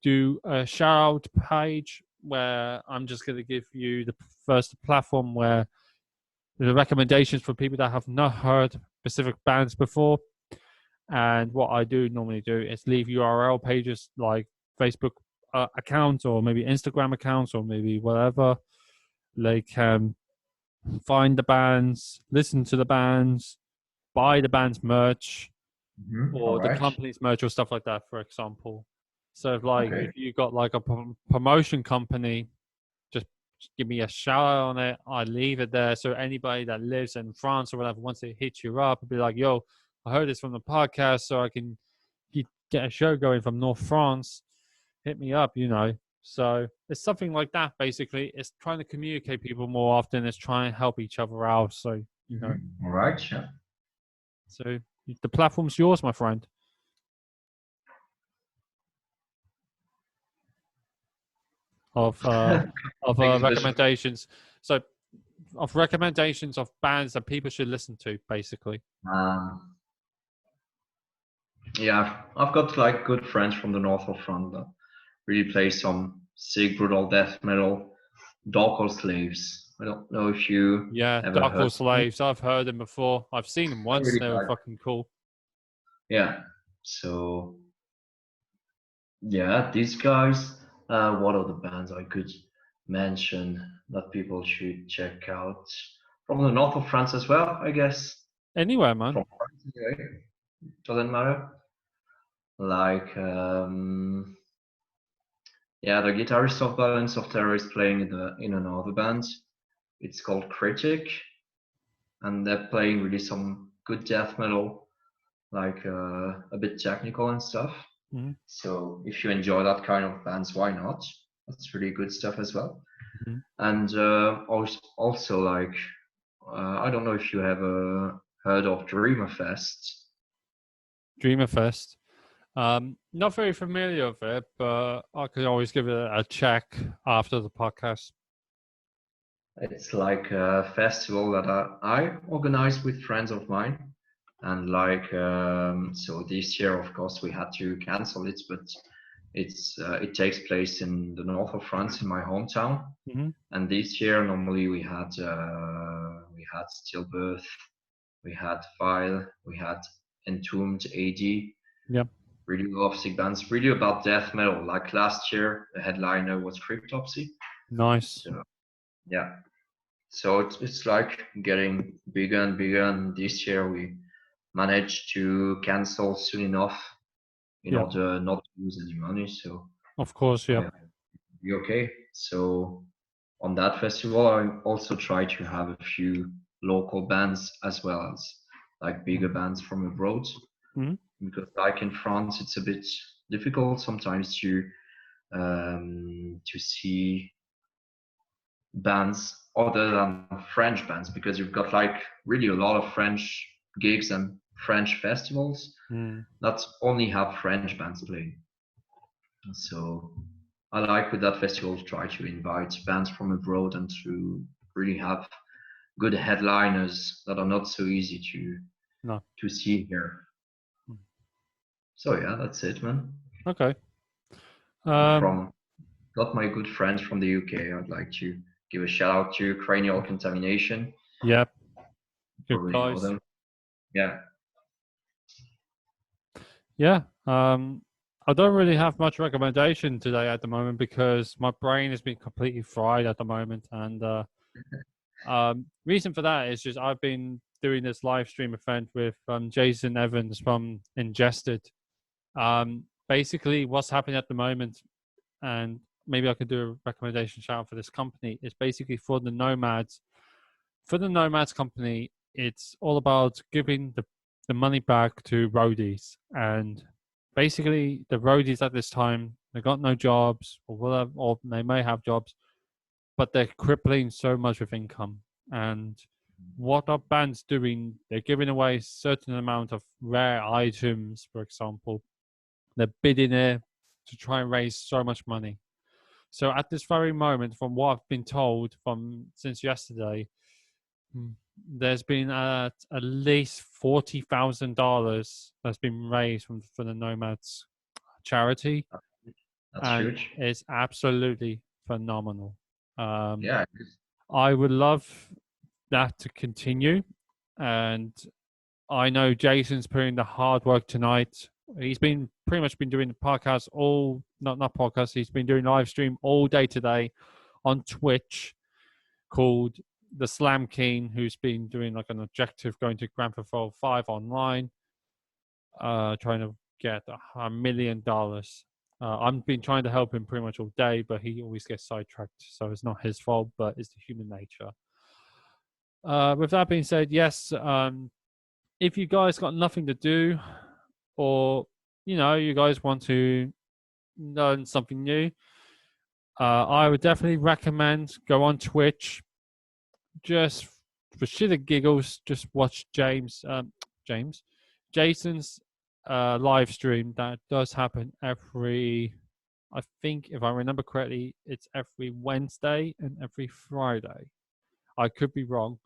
do a shout out page where I'm just going to give you the first platform where the recommendations for people that have not heard specific bands before. And what I do normally do is leave URL pages like Facebook accounts, or maybe Instagram accounts, or maybe whatever. They can find the bands, listen to the bands, buy the band's merch, or the company's merch, or stuff like that, for example. So if you got like a promotion company, just give me a shout out on it. I leave it there. So anybody that lives in France or whatever wants to hit you up and be like, "Yo, I heard this from the podcast, so I can get a show going from North France. hit me up, So it's something like that, basically. It's trying to communicate people more often. It's trying to help each other out. So, All right, yeah. So the platform's yours, my friend. Of recommendations. So of recommendations of bands that people should listen to, basically. Yeah, I've got like good friends from the north of France that really play some sick brutal death metal. Dark Slaves. I don't know if you ever Dark heard Horse Slaves. I've heard them before. I've seen them I once. really They were like. fucking cool. Yeah. So yeah, these guys. What are the bands I could mention that people should check out from the north of France as well? I guess Anywhere, man. from France, okay. Doesn't matter. Like yeah, the guitarist of Balance of Terror is playing in another band. It's called Critic, and they're playing really some good death metal, like a bit technical and stuff. Mm-hmm. So if you enjoy that kind of bands, why not? That's really good stuff as well. Mm-hmm. And also like I don't know if you have heard of Dreamer Fest. Dreamer Fest. Not very familiar with it, but I could always give it a check after the podcast. It's like a festival that I organize with friends of mine. And like so this year, of course, we had to cancel it, but it takes place in the north of France, in my hometown. Mm-hmm. And this year, normally we had Stillbirth, we had Vile, we had Entombed, AD. Yep. Really love sick bands, really about death metal. Like last year, the headliner was Cryptopsy. Nice. So, yeah. So it's like getting bigger and bigger. And this year we managed to cancel soon enough in order not to lose any money. So of course, yeah. Be okay. So on that festival, I also try to have a few local bands as well as like bigger bands from abroad. Mm-hmm. Because like in France, it's a bit difficult sometimes to see bands other than French bands, because you've got like really a lot of French gigs and French festivals that only have French bands playing. So I like with that festival to try to invite bands from abroad and to really have good headliners that are not so easy to see here. So yeah, that's it, man. Okay. Got my good friends from the UK. I'd like to give a shout out to Cranial Contamination. Yep. Good Probably guys. know them. Yeah. Yeah. I don't really have much recommendation today at the moment because my brain has been completely fried at the moment. And reason for that is just I've been doing this live stream event with Jason Evans from Ingested. Basically, what's happening at the moment, and maybe I could do a recommendation shout out for this company, is basically for the Nomads. For the Nomads company, it's all about giving the money back to roadies. And basically, the roadies at this time, they got no jobs, or they may have jobs, but they're crippling so much with income. And what are bands doing? They're giving away a certain amount of rare items, for example. They're bidding it to try and raise so much money. So at this very moment, from what I've been told since yesterday, there's been at least $40,000 that's been raised for the Nomads charity. That's huge. It's absolutely phenomenal. Yeah. I would love that to continue, and I know Jason's putting the hard work tonight. He's been pretty much been doing the podcast not podcast. He's been doing live stream all day today on Twitch called the Slam King, who's been doing like an objective going to Grand Theft Auto 5 online, trying to get $1 million. I've been trying to help him pretty much all day, but he always gets sidetracked, so it's not his fault, but it's the human nature. With that being said, yes, if you guys got nothing to do, or you guys want to learn something new, I would definitely recommend go on Twitch just for shit and giggles. Just watch Jason's live stream that does happen every. I think if I remember correctly, it's every Wednesday and every Friday. I could be wrong,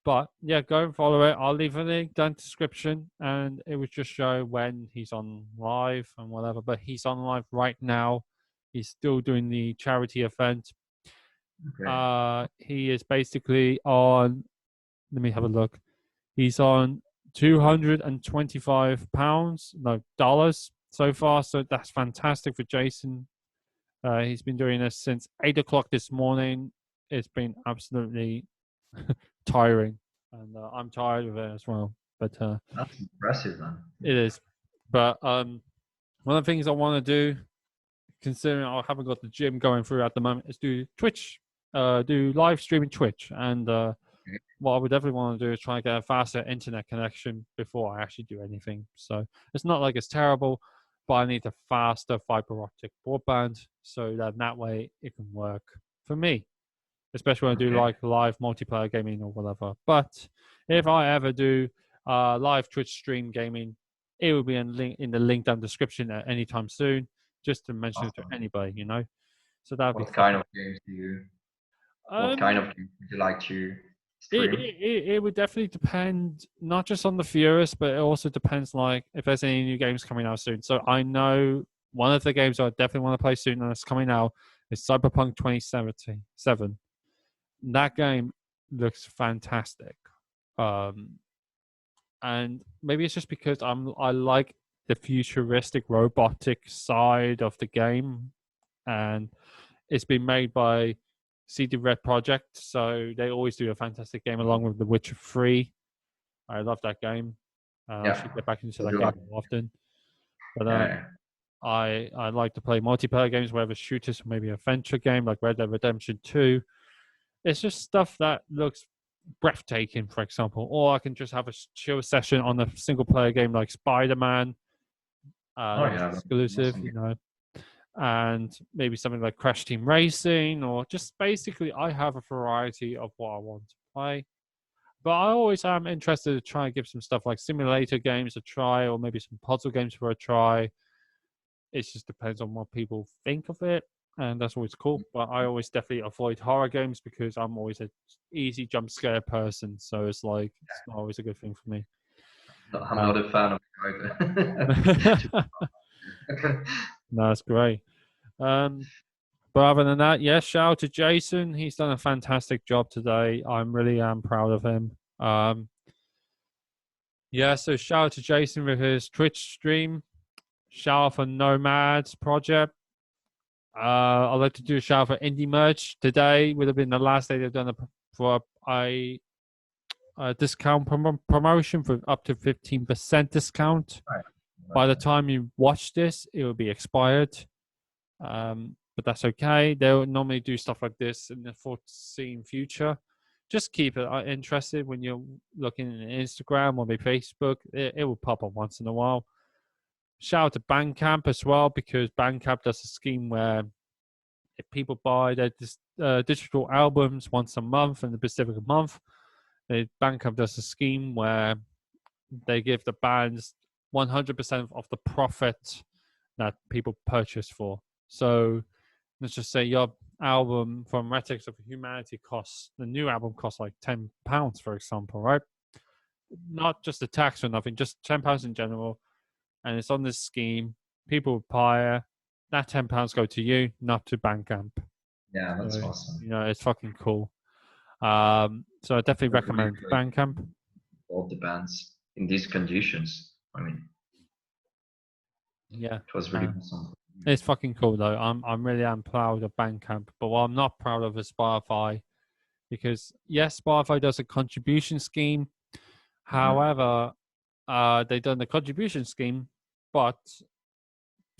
but yeah, go and follow it. I'll leave a link down in the description, and it would just show when he's on live and whatever. But he's on live right now. He's still doing the charity event. Okay. He is basically on. Let me have a look. He's on £225, no dollars so far. So that's fantastic for Jason. He's been doing this since 8 o'clock this morning. It's been absolutely tiring, and I'm tired of it as well. But That's impressive, man. it is. But one of the things I want to do, considering I haven't got the gym going through at the moment, is do Twitch, do live streaming Twitch, and what I would definitely want to do is try and get a faster internet connection before I actually do anything. So it's not like it's terrible, but I need a faster fiber optic broadband so that way it can work for me, especially when I do like live multiplayer gaming or whatever. But if I ever do live Twitch stream gaming, it will be in the link down description at any time soon, just to mention it to anybody, So that would be kind of games do you? What kind of games would you like to stream? It would definitely depend, not just on the viewers, but it also depends like if there's any new games coming out soon. So I know one of the games I definitely want to play soon that's coming out is Cyberpunk 2077. That game looks fantastic. And maybe it's just because I like the futuristic robotic side of the game, and it's been made by CD Red Project, so they always do a fantastic game along with The Witcher 3. I love that game. I should get back into that game more often. But I like to play multiplayer games, whether shooters or maybe a adventure game like Red Dead Redemption 2. It's just stuff that looks breathtaking, for example. Or I can just have a chill session on a single player game like Spider-Man. That's exclusive, awesome. And maybe something like Crash Team Racing, or just basically I have a variety of what I want to play. But I always am interested to try and give some stuff like simulator games a try, or maybe some puzzle games for a try. It just depends on what people think of it, and that's always cool. But I always definitely avoid horror games because I'm always an easy jump scare person, so it's like it's not always a good thing for me. I'm not a fan of it either. No, that's great. But other than that, yes, shout out to Jason. He's done a fantastic job today. I really am proud of him. So shout out to Jason with his Twitch stream. Shout out for Nomad's project. I'd like to do a shout out for Indie Merch. Today would have been the last day they've done a discount promotion for up to 15% discount. By the time you watch this, it will be expired. But that's okay. They'll normally do stuff like this in the foreseen future. Just keep it interested when you're looking at Instagram or maybe Facebook. It will pop up once in a while. Shout out to Bandcamp as well, because Bandcamp does a scheme where if people buy their digital albums once a month in the Pacific month, Bandcamp does a scheme where they give the bands 100% of the profit that people purchase for. So let's just say your album from Relics of Humanity the new album costs like £10, for example, right? Not just the tax or nothing, just £10 in general. And it's on this scheme. People buy it. That £10 go to you, not to Bandcamp. Yeah, that's awesome. It's fucking cool. So I definitely recommend Bandcamp. All the bands in these conditions. I mean, yeah, it was really awesome. It's fucking cool though. I'm really proud of Bandcamp, but what I'm not proud of is Spotify, because yes, Spotify does a contribution scheme. However, they've done the contribution scheme, but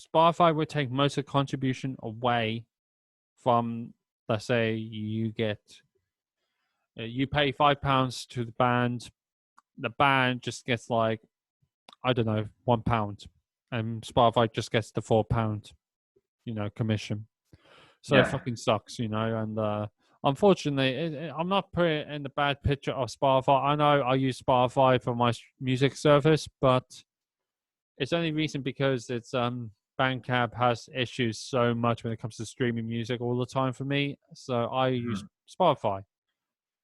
Spotify would take most of the contribution away from, let's say, you pay £5 to the band just gets like, I don't know, £1, and Spotify just gets the £4. commission. So it Yeah. fucking sucks, and unfortunately, I'm not putting it in the bad picture of Spotify. I know I use Spotify for my music service, but it's only recent because it's Bandcamp has issues so much when it comes to streaming music all the time for me. So I use Mhm. Spotify.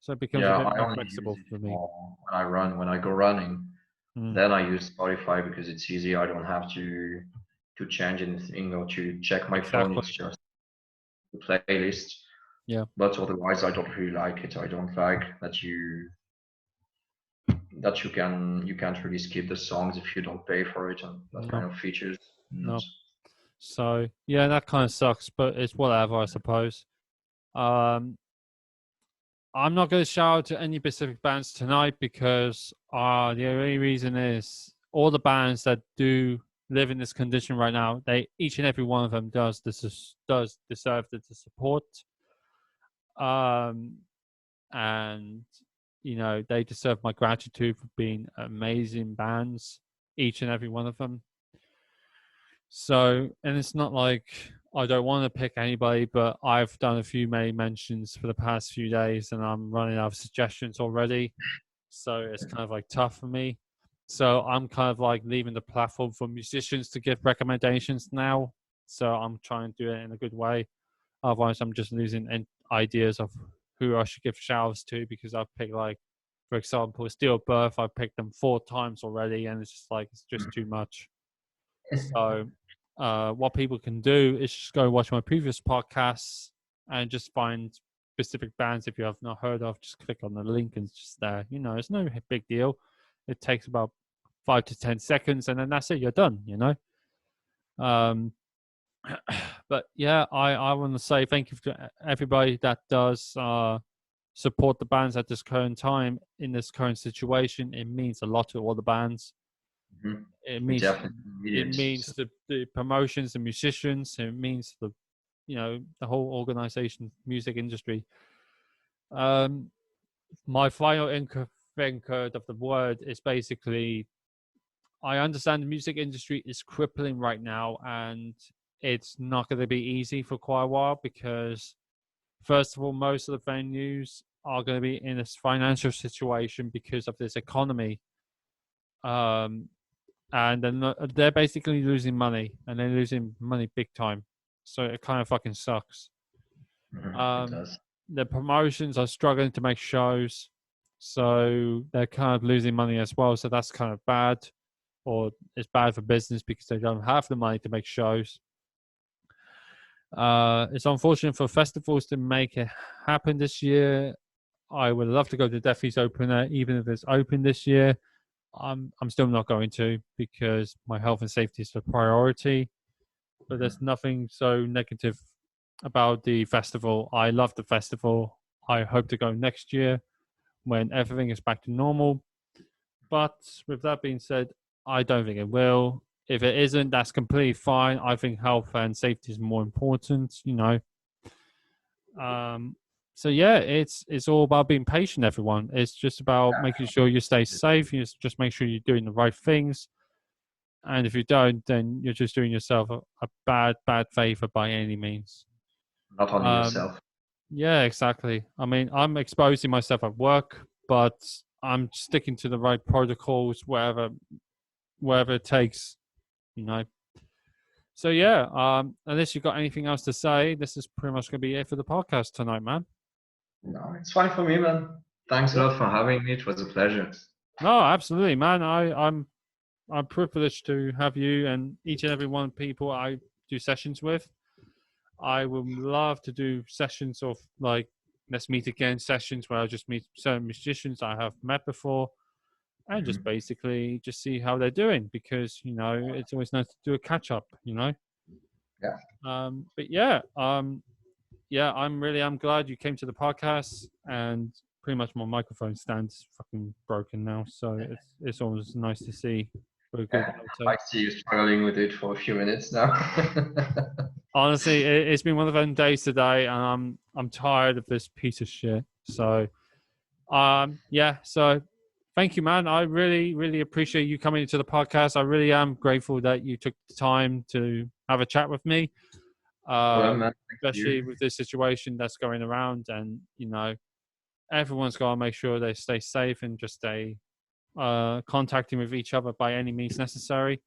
So it becomes a Yeah, bit I more only use flexible it for me. for when I go running. Mm, Then I use Spotify because it's easy. I don't have to change anything or to check my phone. exactly. It's just the playlist. Yeah. But otherwise, I don't really like it. I don't like that you can't really skip the songs if you don't pay for it and that kind No. of features. Not. No. So yeah, that kind of sucks, but it's whatever, I suppose. Um, I'm not going to shout out to any specific bands tonight because the only reason is all the bands that do live in this condition right now, they each and every one of them does deserve the support. Um, and they deserve my gratitude for being amazing bands, each and every one of them. So, and it's not like I don't want to pick anybody, but I've done a few main mentions for the past few days and I'm running out of suggestions already. So it's kind of like tough for me. So I'm kind of like leaving the platform for musicians to give recommendations now. So I'm trying to do it in a good way. Otherwise, I'm just losing ideas of who I should give shouts to because I've picked, like, for example, Steel Birth. I've picked them 4 times already, and it's just like it's just too much. So, what people can do is just go watch my previous podcasts and just find specific bands if you have not heard of. Just click on the link and it's just there. It's no big deal. It takes about 5 to 10 seconds, and then that's it. You're done. Um, but yeah, I want to say thank you to everybody that does support the bands at this current time in this current situation. It means a lot to all the bands. Mhm. It We means definitely need it it. means the promotions, the musicians. It means the whole organization, music industry. Um, my final incurred of the word is basically I understand the music industry is crippling right now, and it's not going to be easy for quite a while because, first of all, most of the venues are going to be in this financial situation because of this economy. Um, and then they're basically losing money, and they're losing money big time. So it kind of fucking sucks. It Um, does. the promotions are struggling to make shows, so they're kind of losing money as well. So that's kind of bad, or it's bad for business because they don't have the money to make shows. It's unfortunate for festivals to make it happen this year. I would love to go to Deafy's opener, even if it's open this year. I'm still not going to because my health and safety is a priority. But there's nothing so negative about the festival. I love the festival. I hope to go next year when everything is back to normal. But with that being said, I don't think it will. If it isn't, that's completely fine. I think health and safety is more important. Um, so yeah, it's all about being patient, everyone. It's just about making sure you stay safe. You just make sure you're doing the right things. And if you don't, then you're just doing yourself a bad favor by any means. Not only Um, yourself. yeah, exactly. I mean, I'm exposing myself at work, but I'm sticking to the right protocols wherever it takes. You know. So yeah, unless you've got anything else to say, this is pretty much going to be it for the podcast tonight, man. No, it's fine for me, man. Thanks a Yeah. lot for having me. It was a pleasure. No, absolutely, man. I'm privileged to have you and each and every one of people I do sessions with. I would love to do sessions of like let's meet again sessions where I just meet certain musicians I have met before and just Mhm. basically just see how they're doing because it's always nice to do a catch up. Yeah. But yeah, I'm glad you came to the podcast and pretty much my microphone stand's fucking broken now, so it's always nice to see for a good Yeah. outtake. I see you struggling with it for a few minutes now. Honestly, it's been one of them days today, and I'm tired of this piece of shit. So, yeah. So, thank you, man. I really, really appreciate you coming into the podcast. I really am grateful that you took the time to have a chat with me. All right, man. Thank Especially you. with this situation that's going around, and everyone's got to make sure they stay safe and just stay contacting with each other by any means necessary.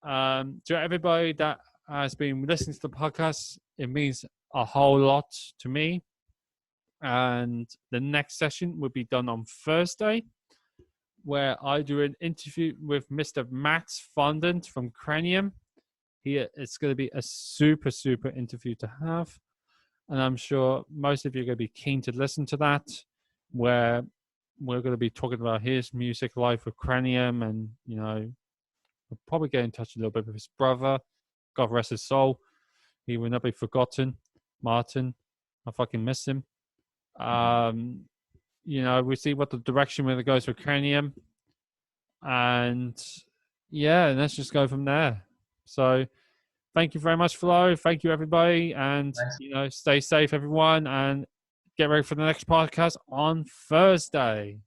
To everybody that has been listening to the podcast, it means a whole lot to me. And the next session will be done on Thursday, where I do an interview with Mr. Matt Funderud from Kraanium. It's going to be a super, super interview to have. And I'm sure most of you are going to be keen to listen to that, where we're going to be talking about his music life with Kraanium, and, we'll probably get in touch a little bit with his brother. God rest his soul. He will not be forgotten. Martin, I fucking miss him. We see what the direction where it goes for Kraanium. And let's just go from there. So thank you very much, Flo. Thank you, everybody. And, Thanks. stay safe, everyone. And get ready for the next podcast on Thursday.